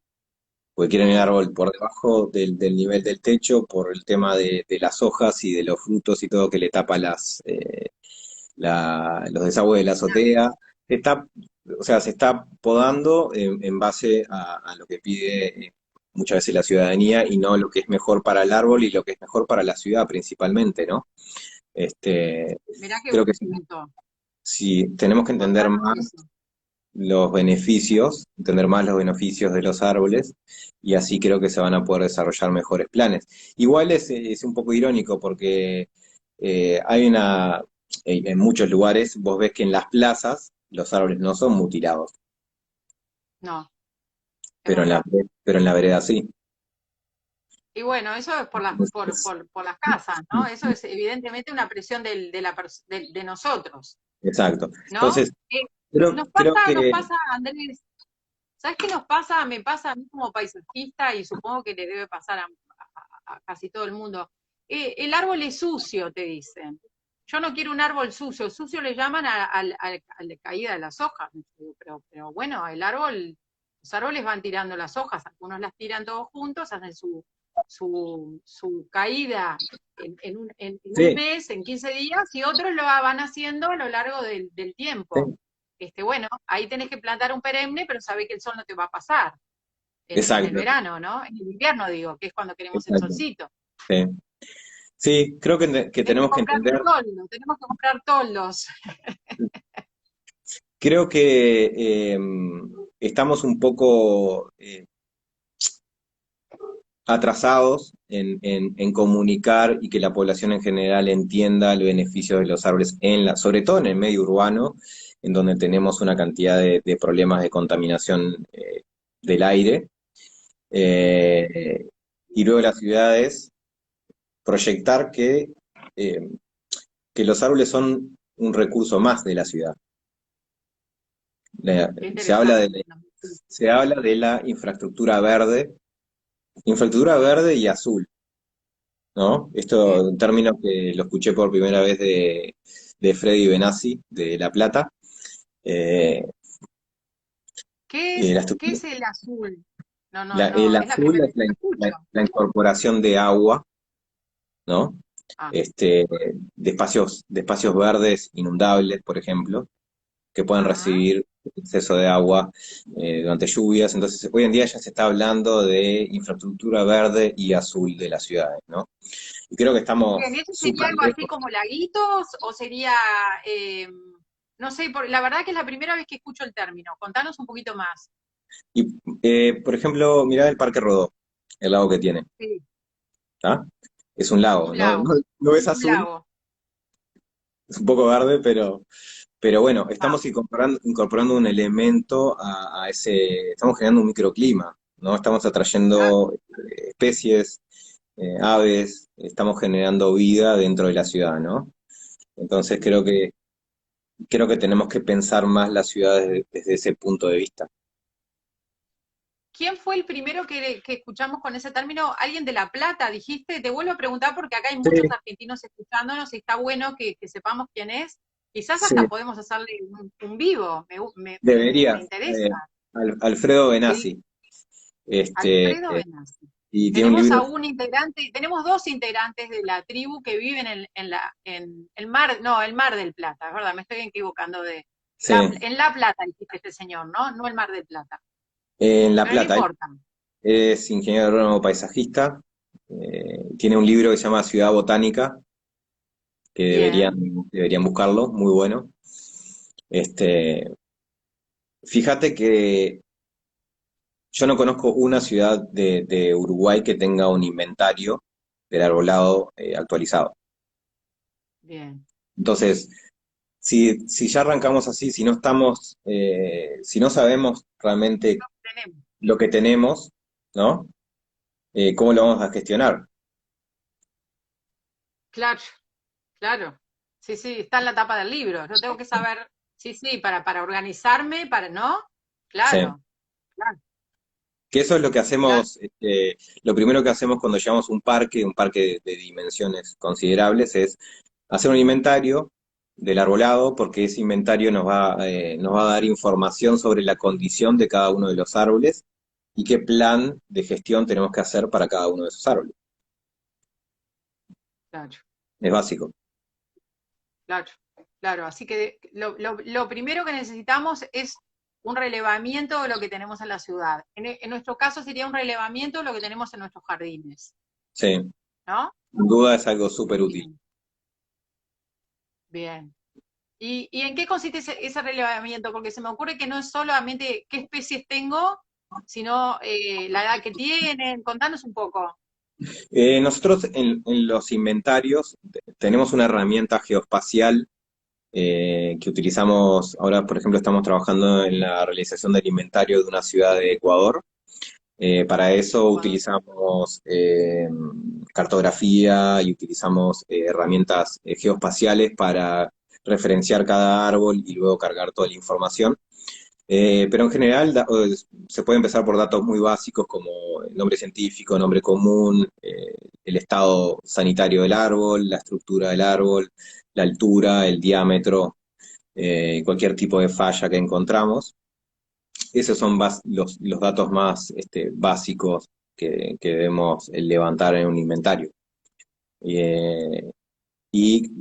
S2: porque quieren el
S1: Mm,
S2: árbol por debajo del nivel del techo, por el tema de las hojas y de los frutos y todo que le tapa los desagües de la azotea. Se está, o sea, se está podando en base a lo que pide, muchas veces la ciudadanía, y no lo que es mejor para el árbol y lo que es mejor para la ciudad principalmente, ¿no? Este,
S1: mirá qué
S2: Creo
S1: buen
S2: que
S1: punto.
S2: si tenemos que entender
S1: Contanos
S2: más
S1: eso.
S2: entender más los beneficios de los árboles, y así creo que se van a poder desarrollar mejores planes. Igual es un poco irónico porque hay en muchos lugares vos ves que en las plazas los árboles no son mutilados,
S1: No, es
S2: pero
S1: verdad.
S2: pero en la vereda sí.
S1: Y bueno, eso es por las casas, ¿no? Eso es evidentemente una presión de nosotros,
S2: Exacto.
S1: ¿no?
S2: Entonces, creo
S1: Nos
S2: que,
S1: pasa, Andrés, ¿sabes qué nos pasa? Me pasa a mí como paisajista y supongo que le debe pasar a casi todo el mundo. El árbol es sucio, te dicen. Yo no quiero un árbol sucio. Sucio le llaman a la caída de las hojas. Pero bueno, los árboles van tirando las hojas. Algunos las tiran todos juntos, hacen su caída en un
S2: sí,
S1: mes, en 15 días, y otros lo van haciendo a lo largo del tiempo.
S2: sí,
S1: Bueno, ahí tenés que plantar un perenne, pero sabés que el sol no te va a pasar en el
S2: exacto,
S1: verano, ¿no? En el invierno, digo, que es cuando queremos el
S2: exacto.
S1: solcito.
S2: Sí, sí, creo que
S1: Hay que
S2: tenemos que
S1: comprar
S2: entender.
S1: toldos, tenemos que comprar toldos.
S2: Creo que estamos un poco atrasados en comunicar y que la población en general entienda el beneficio de los árboles, sobre todo en el medio urbano, en donde tenemos una cantidad de problemas de contaminación del aire. Eh, y luego las ciudades, proyectar eh, que los árboles son un recurso más de la ciudad.
S1: Qué
S2: Se habla
S1: interesante.
S2: se habla de la infraestructura verde y azul, ¿no?
S1: Sí.
S2: Esto, un término que lo escuché por primera vez de Freddy Benassi, de La Plata. Eh, la,
S1: ¿Qué
S2: estru-
S1: es el azul? No, no, no,
S2: el
S1: es la
S2: azul
S1: primera
S2: es
S1: vez que lo escucho.
S2: la incorporación de agua, ¿no?
S1: Ah,
S2: Este, de espacios verdes inundables, por ejemplo, que puedan
S1: ah,
S2: recibir exceso de agua durante lluvias. Entonces, hoy en día ya se está hablando de infraestructura verde y azul de las ciudades, ¿no? Y creo que
S1: Bien,
S2: estamos
S1: ¿eso sería
S2: súper
S1: algo así
S2: lejos.
S1: como laguitos o sería, no sé, la verdad que es la primera vez que escucho el término. Contanos un poquito más.
S2: Y, por ejemplo, mirá el Parque Rodó, el lago que tiene,
S1: Sí,
S2: ¿ah? Es un lago,
S1: un
S2: ¿no?
S1: lago,
S2: No es
S1: un
S2: azul,
S1: lago.
S2: es un poco verde, pero bueno,
S1: Ah,
S2: estamos incorporando un elemento a ese, estamos generando un microclima, ¿no? Estamos
S1: claro.
S2: atrayendo especies, aves, estamos generando vida dentro de la ciudad, ¿no? Entonces
S1: Bien.
S2: creo que tenemos que pensar más la ciudad desde ese punto de vista.
S1: ¿Quién fue el primero que escuchamos con ese término? ¿Alguien de La Plata, dijiste? Te vuelvo a preguntar porque acá hay
S2: Sí,
S1: muchos argentinos escuchándonos y está bueno que sepamos quién es. Quizás
S2: sí,
S1: hasta podemos hacerle un vivo, me
S2: debería.
S1: interesa.
S2: Alfredo
S1: ¿Sí?
S2: Benassi, este,
S1: Alfredo Benassi.
S2: y tiene un
S1: Tenemos a
S2: libro,
S1: un integrante, tenemos dos integrantes de la tribu que viven en el mar, no, el Mar del Plata, es verdad, me estoy equivocando
S2: sí,
S1: en La Plata, dijiste este señor, ¿no? No el Mar del Plata.
S2: en La
S1: Pero no
S2: Plata.
S1: importa.
S2: Es ingeniero agrónomo paisajista, tiene un libro que se llama Ciudad Botánica, que
S1: Bien,
S2: deberían buscarlo, muy bueno. Este, fíjate que yo no conozco una ciudad de Uruguay que tenga un inventario del arbolado actualizado.
S1: bien.
S2: Entonces, si ya arrancamos así, si no estamos, si no sabemos realmente
S1: Tenemos.
S2: lo que tenemos, ¿no? ¿Cómo lo vamos a gestionar?
S1: Claro, claro. Sí, sí, está en la tapa del libro. Yo tengo que saber, sí, sí, para organizarme, ¿no?
S2: Sí.
S1: Claro, claro,
S2: Que eso es lo que
S1: claro.
S2: hacemos, lo primero que hacemos cuando llevamos un parque de dimensiones considerables, es hacer un inventario del arbolado, porque ese inventario nos va a dar información sobre la condición de cada uno de los árboles y qué plan de gestión tenemos que hacer para cada uno de esos árboles.
S1: Claro.
S2: Es básico.
S1: Claro, claro. Así que lo primero que necesitamos es un relevamiento de lo que tenemos en la ciudad. En nuestro caso sería un relevamiento de lo que tenemos en nuestros jardines,
S2: Sí,
S1: ¿no?
S2: sin duda es algo súper útil.
S1: Bien, bien. ¿Y en qué consiste ese relevamiento? Porque se me ocurre que no es solamente qué especies tengo, sino la edad que tienen. Contanos un poco.
S2: Nosotros en los inventarios tenemos una herramienta geoespacial que utilizamos, ahora por ejemplo estamos trabajando en la realización del inventario de una ciudad de Ecuador. Para eso
S1: Bueno,
S2: utilizamos cartografía y utilizamos herramientas geoespaciales para referenciar cada árbol y luego cargar toda la información. Pero en general se puede empezar por datos muy básicos como el nombre científico, nombre común, el estado sanitario del árbol, la estructura del árbol, la altura, el diámetro, cualquier tipo de falla que encontramos. Esos son los datos más básicos que debemos levantar en un inventario. Eh, y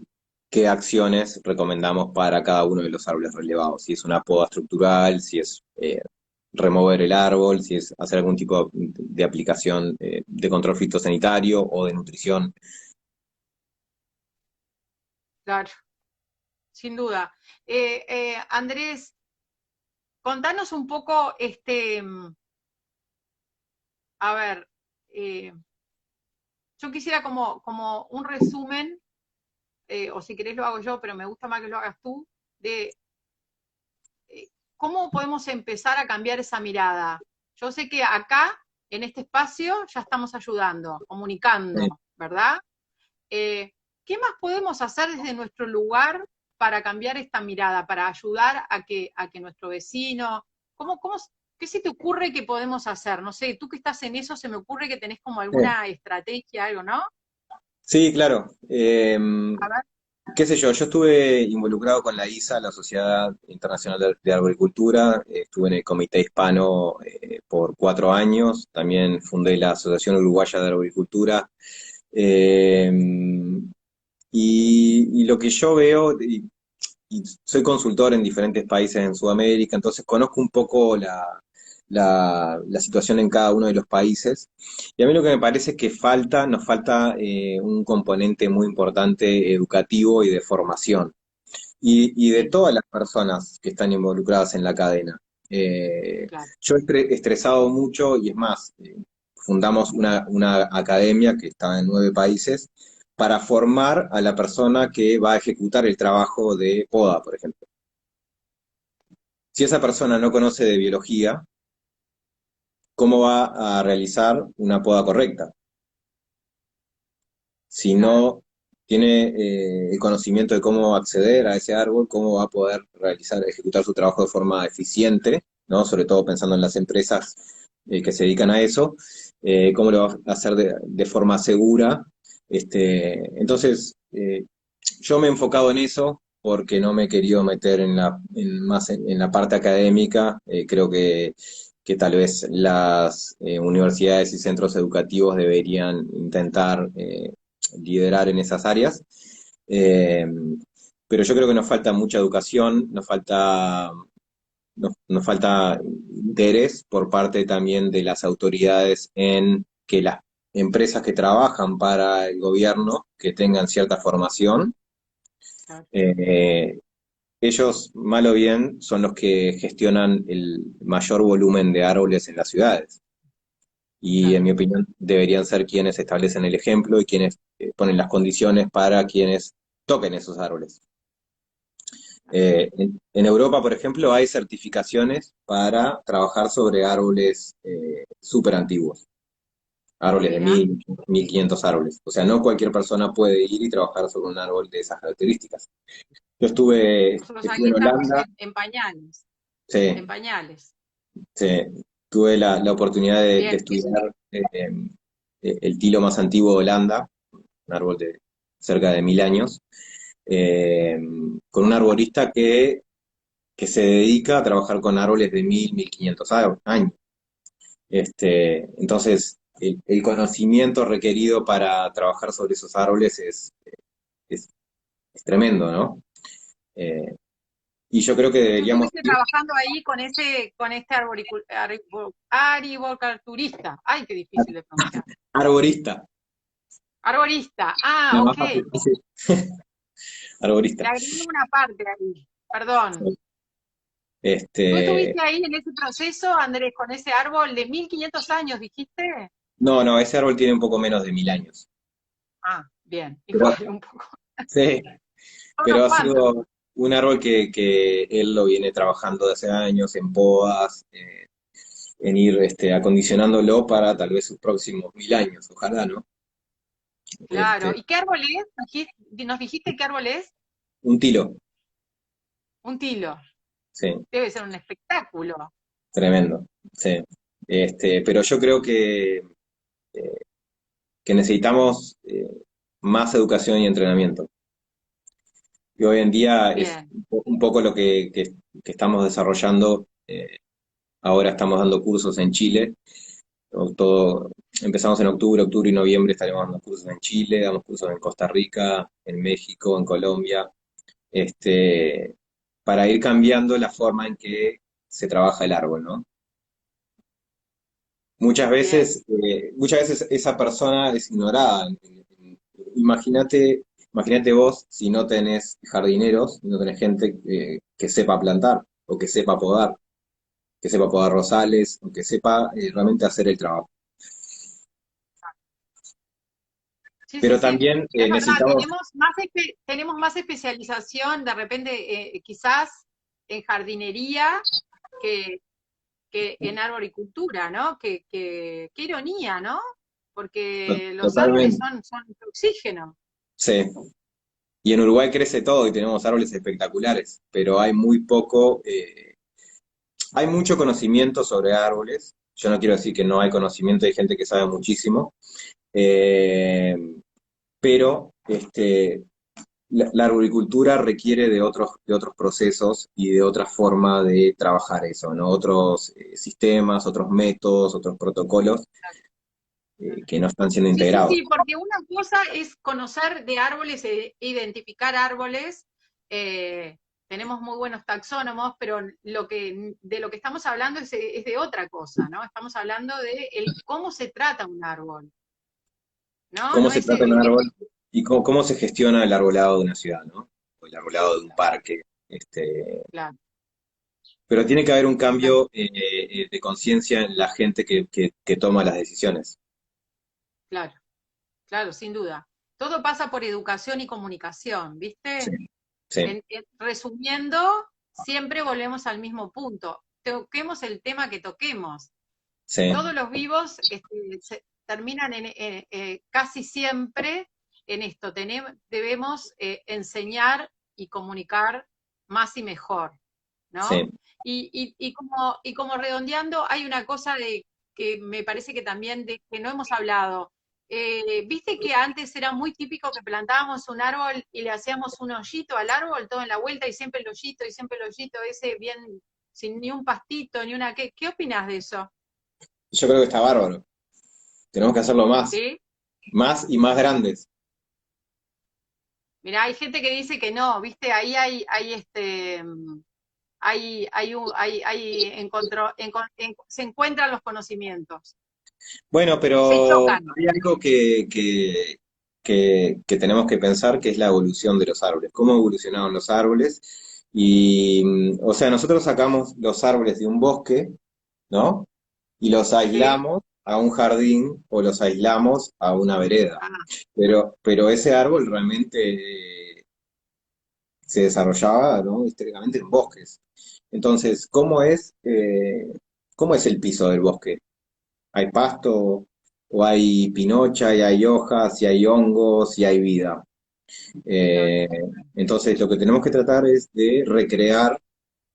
S2: qué acciones recomendamos para cada uno de los árboles relevados. Si es una poda estructural, si es remover el árbol, si es hacer algún tipo de aplicación de control fitosanitario o de nutrición.
S1: claro, sin duda. Andrés, contanos un poco, a ver, eh, yo quisiera como un resumen, o si querés lo hago yo, pero me gusta más que lo hagas tú, de cómo podemos empezar a cambiar esa mirada. Yo sé que acá, en este espacio, ya estamos ayudando,
S2: Eh,
S1: comunicando, ¿verdad? ¿Qué más podemos hacer desde nuestro lugar para cambiar esta mirada, para ayudar a que nuestro vecino, cómo, qué se te ocurre que podemos hacer? No sé, tú que estás en eso, se me ocurre que tenés como alguna estrategia, algo, ¿no?
S2: sí, claro.
S1: A ver,
S2: Qué sé yo estuve involucrado con la ISA, la Sociedad Internacional de Arboricultura, estuve en el Comité Hispano por 4 años, también fundé la Asociación Uruguaya de Arboricultura, eh, y lo que yo veo, y soy consultor en diferentes países en Sudamérica, entonces conozco un poco la situación en cada uno de los países. Y a mí lo que me parece es que nos falta un componente muy importante educativo y de formación. Y de
S1: Sí,
S2: todas las personas que están involucradas en la cadena. Eh,
S1: claro.
S2: yo he estresado mucho y es más, fundamos una academia que está en 9 países para formar a la persona que va a ejecutar el trabajo de poda, por ejemplo. Si esa persona no conoce de biología, ¿cómo va a realizar una poda correcta? Si
S1: Claro,
S2: no tiene el conocimiento de cómo acceder a ese árbol, cómo va a poder ejecutar su trabajo de forma eficiente, ¿no? Sobre todo pensando en las empresas que se dedican a eso, cómo lo va a hacer de forma segura. Entonces, yo me he enfocado en eso porque no me he querido meter más en la parte académica. Creo que tal vez las universidades y centros educativos deberían intentar liderar en esas áreas. Eh, pero yo creo que nos falta mucha educación, nos falta interés por parte también de las autoridades en que las empresas que trabajan para el gobierno, que tengan cierta formación,
S1: claro.
S2: eh, ellos, mal o bien, son los que gestionan el mayor volumen de árboles en las ciudades. Y en
S1: Claro.
S2: mi opinión deberían ser quienes establecen el ejemplo y quienes ponen las condiciones para quienes toquen esos árboles. En Europa, por ejemplo, hay certificaciones para trabajar sobre árboles súper antiguos, árboles de
S1: Mira,
S2: 1500 árboles. O sea, no cualquier persona puede ir y trabajar sobre un árbol de esas características. Yo
S1: nosotros
S2: estuve
S1: ahí
S2: en
S1: estamos
S2: Holanda,
S1: en pañales, en
S2: sí,
S1: pañales.
S2: sí, tuve la oportunidad de
S1: Bien, eso,
S2: estudiar el tilo más antiguo de Holanda, un árbol de cerca de 1000 años, eh, con un arborista que se dedica a trabajar con árboles de 1500 años. Entonces, el conocimiento requerido para trabajar sobre esos árboles es, es tremendo, ¿no? Eh, y yo creo que
S1: tú
S2: deberíamos
S1: estuviste
S2: ir
S1: trabajando ahí con este arboriculturista. Ay, qué difícil de pronunciar.
S2: arborista,
S1: Arborista. Ah,
S2: la más
S1: ok.
S2: fácil, sí,
S1: Le
S2: arborista.
S1: agregué una parte ahí. Perdón. ¿Tú
S2: Este,
S1: estuviste ahí en ese proceso, Andrés, con ese árbol de 1500 años, dijiste?
S2: no, no, ese árbol tiene un poco menos de 1000 años.
S1: Ah, bien.
S2: Pero,
S1: Igual, un poco.
S2: sí,
S1: Son
S2: pero
S1: unos
S2: ha
S1: cuantos.
S2: sido un árbol que él lo viene trabajando de hace años en podas, en ir acondicionándolo para tal vez sus próximos 1000 años, ojalá, ¿no?
S1: Claro.
S2: Este,
S1: ¿Y qué árbol es? ¿Nos dijiste qué árbol es?
S2: un tilo,
S1: Un tilo.
S2: sí,
S1: Debe ser un espectáculo.
S2: tremendo, sí. Pero yo creo que necesitamos más educación y entrenamiento. Y hoy en día es
S1: Bien,
S2: un poco lo que estamos desarrollando. Ahora estamos dando cursos en Chile. Empezamos en octubre y noviembre estaremos dando cursos en Chile, damos cursos en Costa Rica, en México, en Colombia, este, para ir cambiando la forma en que se trabaja el árbol, ¿no?
S1: bien.
S2: Muchas veces esa persona es ignorada. Imagínate, imagínate vos si no tenés jardineros, no tenés gente que sepa plantar o que sepa podar rosales o que sepa realmente hacer el trabajo.
S1: Sí, sí,
S2: Pero
S1: sí.
S2: también
S1: Es verdad,
S2: necesitamos,
S1: tenemos más especialización de repente, quizás en jardinería que, que en arboricultura, ¿no? Qué ironía, ¿no? Porque los árboles
S2: totalmente,
S1: son oxígeno.
S2: sí. Y en Uruguay crece todo y tenemos árboles espectaculares, pero hay muy poco, hay mucho conocimiento sobre árboles. Yo no quiero decir que no hay conocimiento, hay gente que sabe muchísimo, eh, pero la arboricultura requiere de otros procesos y de otra forma de trabajar eso, ¿no? Otros sistemas, otros métodos, otros protocolos que no están siendo
S1: Sí, sí,
S2: integrados.
S1: sí, porque una cosa es conocer de árboles e identificar árboles, tenemos muy buenos taxónomos, pero de lo que estamos hablando es de otra cosa, ¿no? Estamos hablando de cómo se trata un árbol, ¿no?
S2: ¿Cómo
S1: No
S2: se
S1: es
S2: trata un árbol y cómo se gestiona el arbolado de una ciudad, ¿no? O el arbolado de un parque.
S1: claro,
S2: Pero tiene que haber un
S1: claro,
S2: cambio de conciencia en la gente que toma las decisiones.
S1: claro, claro, sin duda. Todo pasa por educación y comunicación,
S2: Sí,
S1: ¿viste?
S2: sí,
S1: Resumiendo, siempre volvemos al mismo punto. Toquemos el tema que toquemos.
S2: sí,
S1: Todos los vivos terminan casi siempre en esto. Debemos enseñar y comunicar más y mejor, ¿no?
S2: sí.
S1: Y como redondeando, hay una cosa que me parece que también de que no hemos hablado. Viste que antes era muy típico que plantábamos un árbol y le hacíamos un hoyito al árbol, todo en la vuelta, y siempre el hoyito, y siempre el hoyito ese bien, sin ni un pastito, ni una. ¿Qué opinas de eso?
S2: Yo creo que está bárbaro. Tenemos que hacerlo
S1: ¿Sí?
S2: más y más grandes.
S1: Mirá, hay gente que dice que no, ¿viste? Ahí se encuentran los conocimientos,
S2: Bueno,
S1: se
S2: pero
S1: chocan.
S2: hay algo que tenemos que pensar, que es la evolución de los árboles. ¿Cómo evolucionaron los árboles? Y, o sea, nosotros sacamos los árboles de un bosque, ¿no? Y los
S1: ¿Sí?
S2: aislamos a un jardín o los aislamos a una vereda.
S1: Ah,
S2: Pero ese árbol realmente se desarrollaba, ¿no? Históricamente en bosques. Entonces, cómo es el piso del bosque? ¿Hay pasto o hay pinocha y hay hojas y hay hongos y hay vida?
S1: claro.
S2: Eh, entonces, lo que tenemos que tratar es de recrear,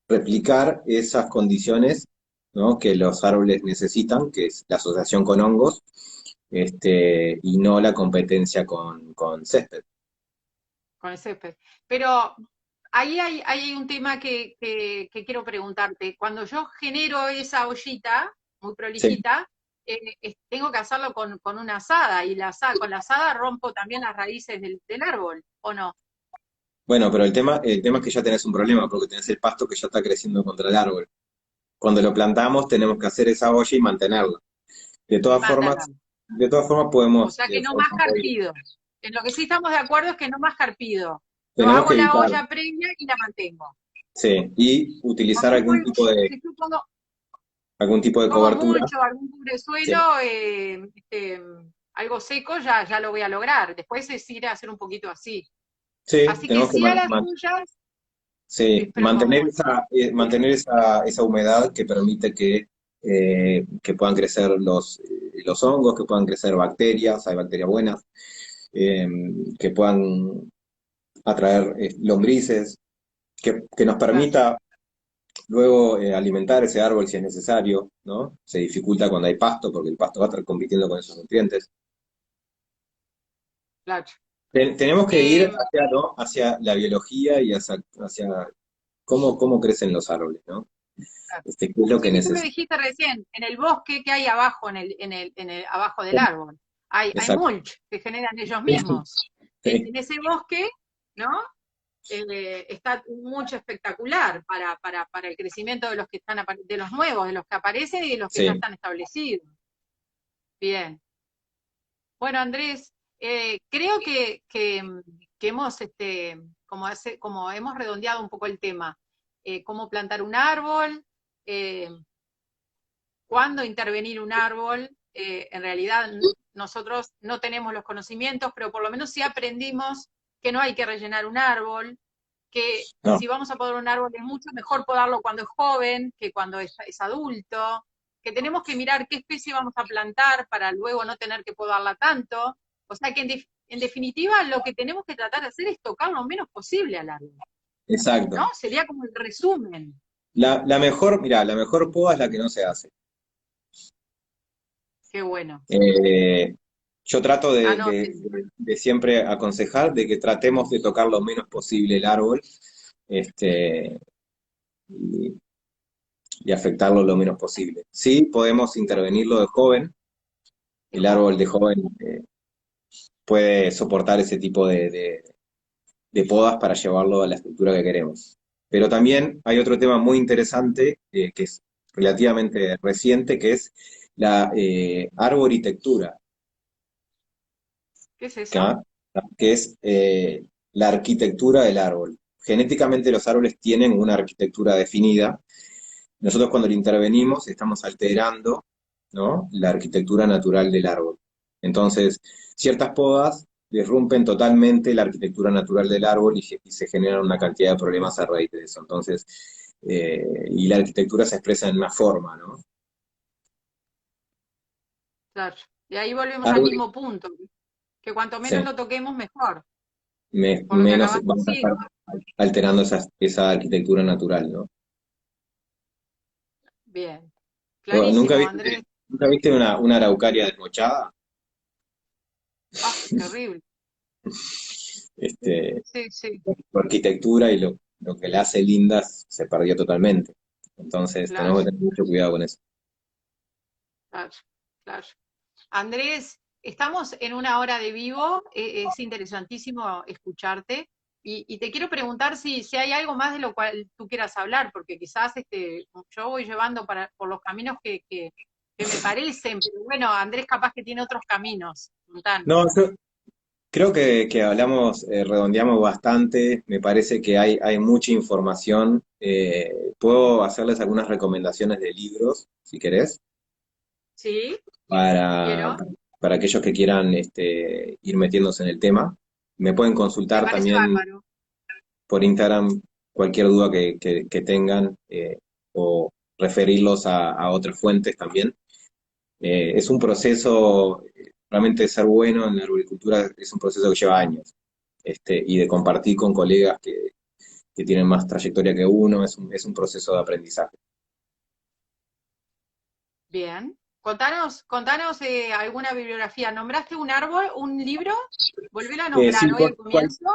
S2: replicar esas condiciones, ¿no? Que los árboles necesitan, que es la asociación con hongos, y no la competencia con césped.
S1: Con el césped. Pero ahí hay un tema que quiero preguntarte. Cuando yo genero esa ollita, muy
S2: Sí.
S1: prolijita, tengo que hacerlo con una azada, y con la azada rompo también las raíces del árbol, ¿o no?
S2: Bueno, pero el tema es que ya tenés un problema, porque tenés el pasto que ya está creciendo contra el árbol. Cuando lo plantamos tenemos que hacer esa olla y mantenerla. De
S1: Y
S2: todas formas,
S1: mantenerlo.
S2: de todas formas
S1: O
S2: podemos,
S1: sea que no más
S2: podemos
S1: carpido. En lo que sí estamos de acuerdo es que no más carpido. Yo
S2: tenemos que
S1: hago la
S2: evitar,
S1: olla previa y la mantengo.
S2: sí, y utilizar
S1: Pongo mulch, si yo
S2: algún tipo de
S1: pongo
S2: cobertura.
S1: mulch o algún cubresuelo,
S2: Sí,
S1: algo seco, ya lo voy a lograr. Después es ir a hacer un poquito así.
S2: sí,
S1: Así que
S2: tenemos que
S1: sí a las suyas,
S2: sí,
S1: pero con mulch.
S2: mantener esa humedad que permite que puedan crecer los hongos, que puedan crecer bacterias, hay bacterias buenas, eh, que puedan atraer lombrices, que nos
S1: Claro,
S2: permita luego alimentar ese árbol si es necesario, ¿no? Se dificulta cuando hay pasto, porque el pasto va a estar compitiendo con esos nutrientes.
S1: claro.
S2: Tenemos que ir
S1: Eh,
S2: hacia, ¿no? Hacia la biología y hacia cómo crecen los árboles, ¿no?
S1: claro.
S2: ¿Qué es lo que
S1: Sí, tú lo
S2: necesitan?
S1: dijiste recién, en el bosque que hay abajo, abajo del árbol. Hay
S2: Exacto.
S1: mulch que generan ellos
S2: Sí,
S1: mismos.
S2: sí,
S1: En ese bosque, ¿no? Está mucho espectacular para el crecimiento de los que están de los nuevos, de los que aparecen y de los que ya
S2: sí.
S1: están establecidos. Bien. Bueno, Andrés, creo que hemos, como hemos redondeado un poco el tema, cómo plantar un árbol, eh, cuándo intervenir un árbol. En realidad nosotros no tenemos los conocimientos, pero por lo menos sí aprendimos que no hay que rellenar un árbol, que
S2: No,
S1: si vamos a podar un árbol es mucho mejor podarlo cuando es joven que cuando es adulto, que tenemos que mirar qué especie vamos a plantar para luego no tener que podarla tanto. O sea que en definitiva lo que tenemos que tratar de hacer es tocar lo menos posible al árbol, ¿no?
S2: exacto.
S1: Sería como el resumen.
S2: La mejor poda es la que no se hace.
S1: Qué bueno.
S2: Eh, yo trato
S1: Anote.
S2: de siempre aconsejar de que tratemos de tocar lo menos posible el árbol, este, y, y afectarlo lo menos posible. Sí, podemos intervenirlo de joven.
S1: Qué
S2: El árbol
S1: joven.
S2: de joven puede soportar ese tipo de podas para llevarlo a la estructura que queremos. Pero también hay otro tema muy interesante, que es relativamente reciente, que es la arboritectura,
S1: ¿Qué es eso?
S2: ¿ca? Que es la arquitectura del árbol. Genéticamente los árboles tienen una arquitectura definida. Nosotros cuando le intervenimos estamos alterando, ¿no?, la arquitectura natural del árbol. Entonces, ciertas podas disrumpen totalmente la arquitectura natural del árbol y se generan una cantidad de problemas a raíz de eso. Entonces, y la arquitectura se expresa en una forma, ¿no?
S1: Claro. Y ahí volvemos al
S2: Árboles,
S1: mismo punto, que cuanto menos
S2: sí,
S1: lo toquemos, mejor, por lo que
S2: menos
S1: acabas de
S2: vamos a
S1: decir.
S2: estar alterando esa arquitectura natural, ¿no?
S1: Bien.
S2: ¿Nunca
S1: Clarísimo,
S2: viste,
S1: Andrés.
S2: nunca viste una araucaria desmochada?
S1: Ah, terrible.
S2: Este,
S1: Sí, sí,
S2: su arquitectura y lo que la hace linda se perdió totalmente. Entonces
S1: claro,
S2: tenemos que tener mucho cuidado con eso.
S1: claro, claro. Andrés, estamos en una hora de vivo, es interesantísimo escucharte y te quiero preguntar si hay algo más de lo cual tú quieras hablar, porque quizás yo voy llevando por los caminos que me parecen, pero bueno, Andrés capaz que tiene otros caminos. Contanos.
S2: No, yo creo que hablamos, redondeamos bastante. Me parece que hay mucha información. Puedo hacerles algunas recomendaciones de libros, si querés,
S1: Sí,
S2: para,
S1: quiero.
S2: para aquellos que quieran ir metiéndose en el tema. Me pueden
S1: Me
S2: consultar
S1: parece
S2: también
S1: bárbaro.
S2: por Instagram cualquier duda que tengan, o referirlos a otras fuentes también. Es un proceso, realmente ser bueno en la arboricultura es un proceso que lleva años, y de compartir con colegas que tienen más trayectoria que uno, es un proceso de aprendizaje.
S1: Bien. Contanos alguna bibliografía. ¿Nombraste un árbol, un libro? Volvelo a
S2: Sí,
S1: nombrar hoy al comienzo.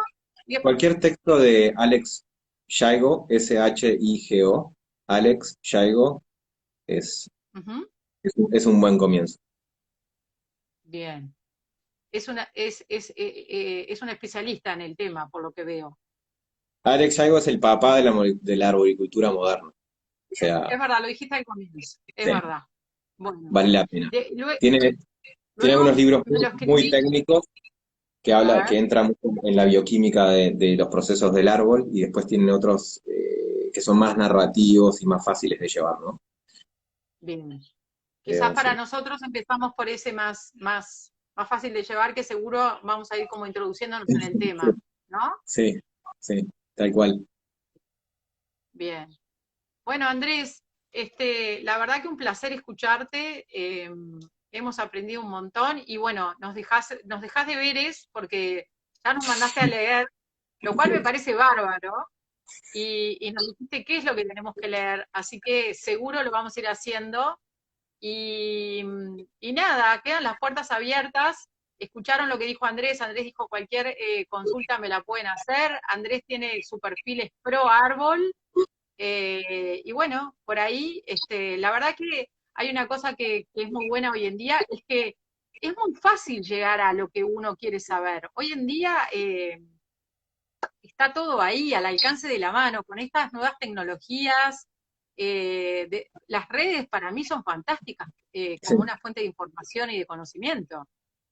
S1: Bien.
S2: cualquier texto de Alex Shaigo, Shigo, Alex Shaigo, es,
S1: Ujú.
S2: es un buen comienzo.
S1: Bien. Es un especialista en el tema, por lo que veo.
S2: Alex Shaigo es el papá de la arboricultura moderna, o sea,
S1: Es verdad, lo dijiste al comienzo. Es
S2: sí,
S1: verdad. Bueno.
S2: vale la pena.
S1: Lue-
S2: Tiene, tiene
S1: luego
S2: algunos libros
S1: me lo
S2: muy
S1: escribí.
S2: técnicos
S1: A
S2: que
S1: ver.
S2: entra mucho en la bioquímica de los procesos del árbol, y después tienen otros que son más narrativos y más fáciles de llevar, ¿no?
S1: Bien. Quizás para
S2: Sí,
S1: nosotros empezamos por ese más fácil de llevar, que seguro vamos a ir como introduciéndonos en el tema, ¿no?
S2: sí, sí, tal cual.
S1: Bien. Bueno, Andrés, la verdad que un placer escucharte. Hemos aprendido un montón y bueno, nos dejás deberes porque ya nos mandaste a leer, lo cual me parece bárbaro, y nos dijiste qué es lo que tenemos que leer, así que seguro lo vamos a ir haciendo. Y nada, quedan las puertas abiertas. Escucharon lo que dijo Andrés. Andrés dijo cualquier consulta me la pueden hacer. Andrés tiene su perfil es pro árbol. Y bueno, por ahí, la verdad que hay una cosa que es muy buena hoy en día, es que es muy fácil llegar a lo que uno quiere saber. Hoy en día está todo ahí, al alcance de la mano, con estas nuevas tecnologías. Las redes para mí son fantásticas
S2: Sí,
S1: como una fuente de información y de conocimiento.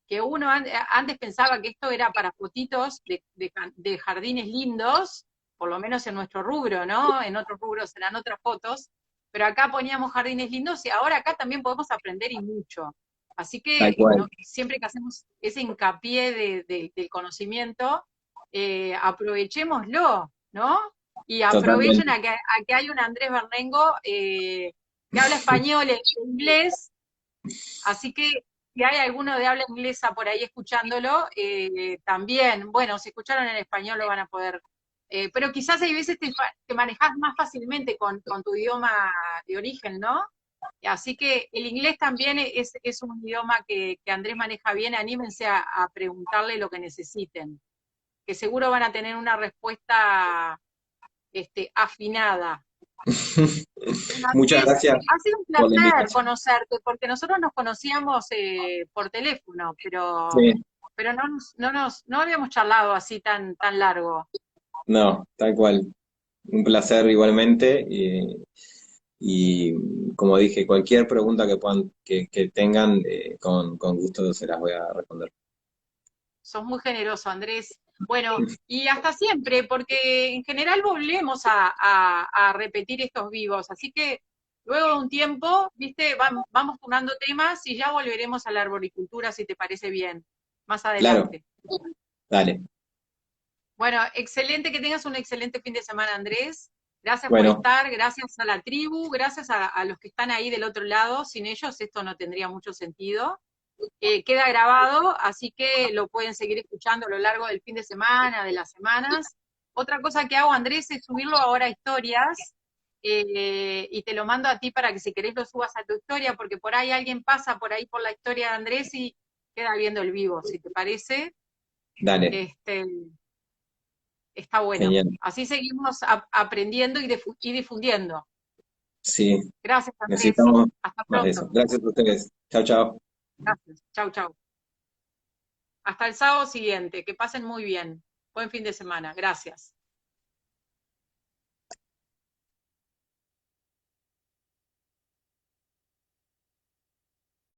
S1: Que uno antes pensaba que esto era para fotitos de jardines lindos, por lo menos en nuestro rubro, ¿no? En otros rubros serán otras fotos, pero acá poníamos jardines lindos y ahora acá también podemos aprender y mucho. Así
S2: tal
S1: que
S2: cual,
S1: siempre que hacemos ese hincapié del conocimiento, aprovechémoslo, ¿no? Y aprovechen
S2: totalmente.
S1: a que hay un Andrés Bernengo que habla español e inglés, así que si hay alguno de habla inglesa por ahí escuchándolo, también, bueno, si escucharon en español lo van a poder. Pero quizás hay veces te manejas más fácilmente con tu idioma de origen, ¿no? Así que el inglés también es un idioma que Andrés maneja bien. Anímense a preguntarle lo que necesiten, que seguro van a tener una respuesta afinada. Bueno,
S2: Muchas
S1: Andrés,
S2: gracias
S1: ha sido un
S2: por la
S1: placer
S2: invitación.
S1: conocerte, porque nosotros nos conocíamos por teléfono, pero,
S2: Sí,
S1: pero no habíamos charlado así tan largo.
S2: no, tal cual. Un placer igualmente. Y como dije, cualquier pregunta que puedan, que tengan, con gusto se las voy a responder.
S1: Sos muy generoso, Andrés. Bueno, y hasta siempre, porque en general volvemos a repetir estos vivos, así que luego de un tiempo, viste, vamos turnando temas y ya volveremos a la arboricultura, si te parece bien, más
S2: Claro,
S1: adelante.
S2: dale.
S1: Bueno, excelente, que tengas un excelente fin de semana, Andrés. Gracias por
S2: Bueno,
S1: estar, gracias a la tribu, gracias a los que están ahí del otro lado. Sin ellos esto no tendría mucho sentido. Queda grabado, así que lo pueden seguir escuchando a lo largo del fin de semana, de las semanas. Otra cosa que hago, Andrés, es subirlo ahora a historias, y te lo mando a ti para que si querés lo subas a tu historia, porque por ahí alguien pasa por ahí por la historia de Andrés y queda viendo el vivo, si te parece.
S2: dale.
S1: Este, está bueno.
S2: Genial.
S1: Así seguimos aprendiendo y difundiendo.
S2: Sí,
S1: Gracias, Andrés.
S2: necesitamos
S1: Hasta
S2: más de eso.
S1: pronto.
S2: Gracias a ustedes. Chao, chao.
S1: Gracias. Chau, chau. Hasta el sábado siguiente. Que pasen muy bien. Buen fin de semana. Gracias.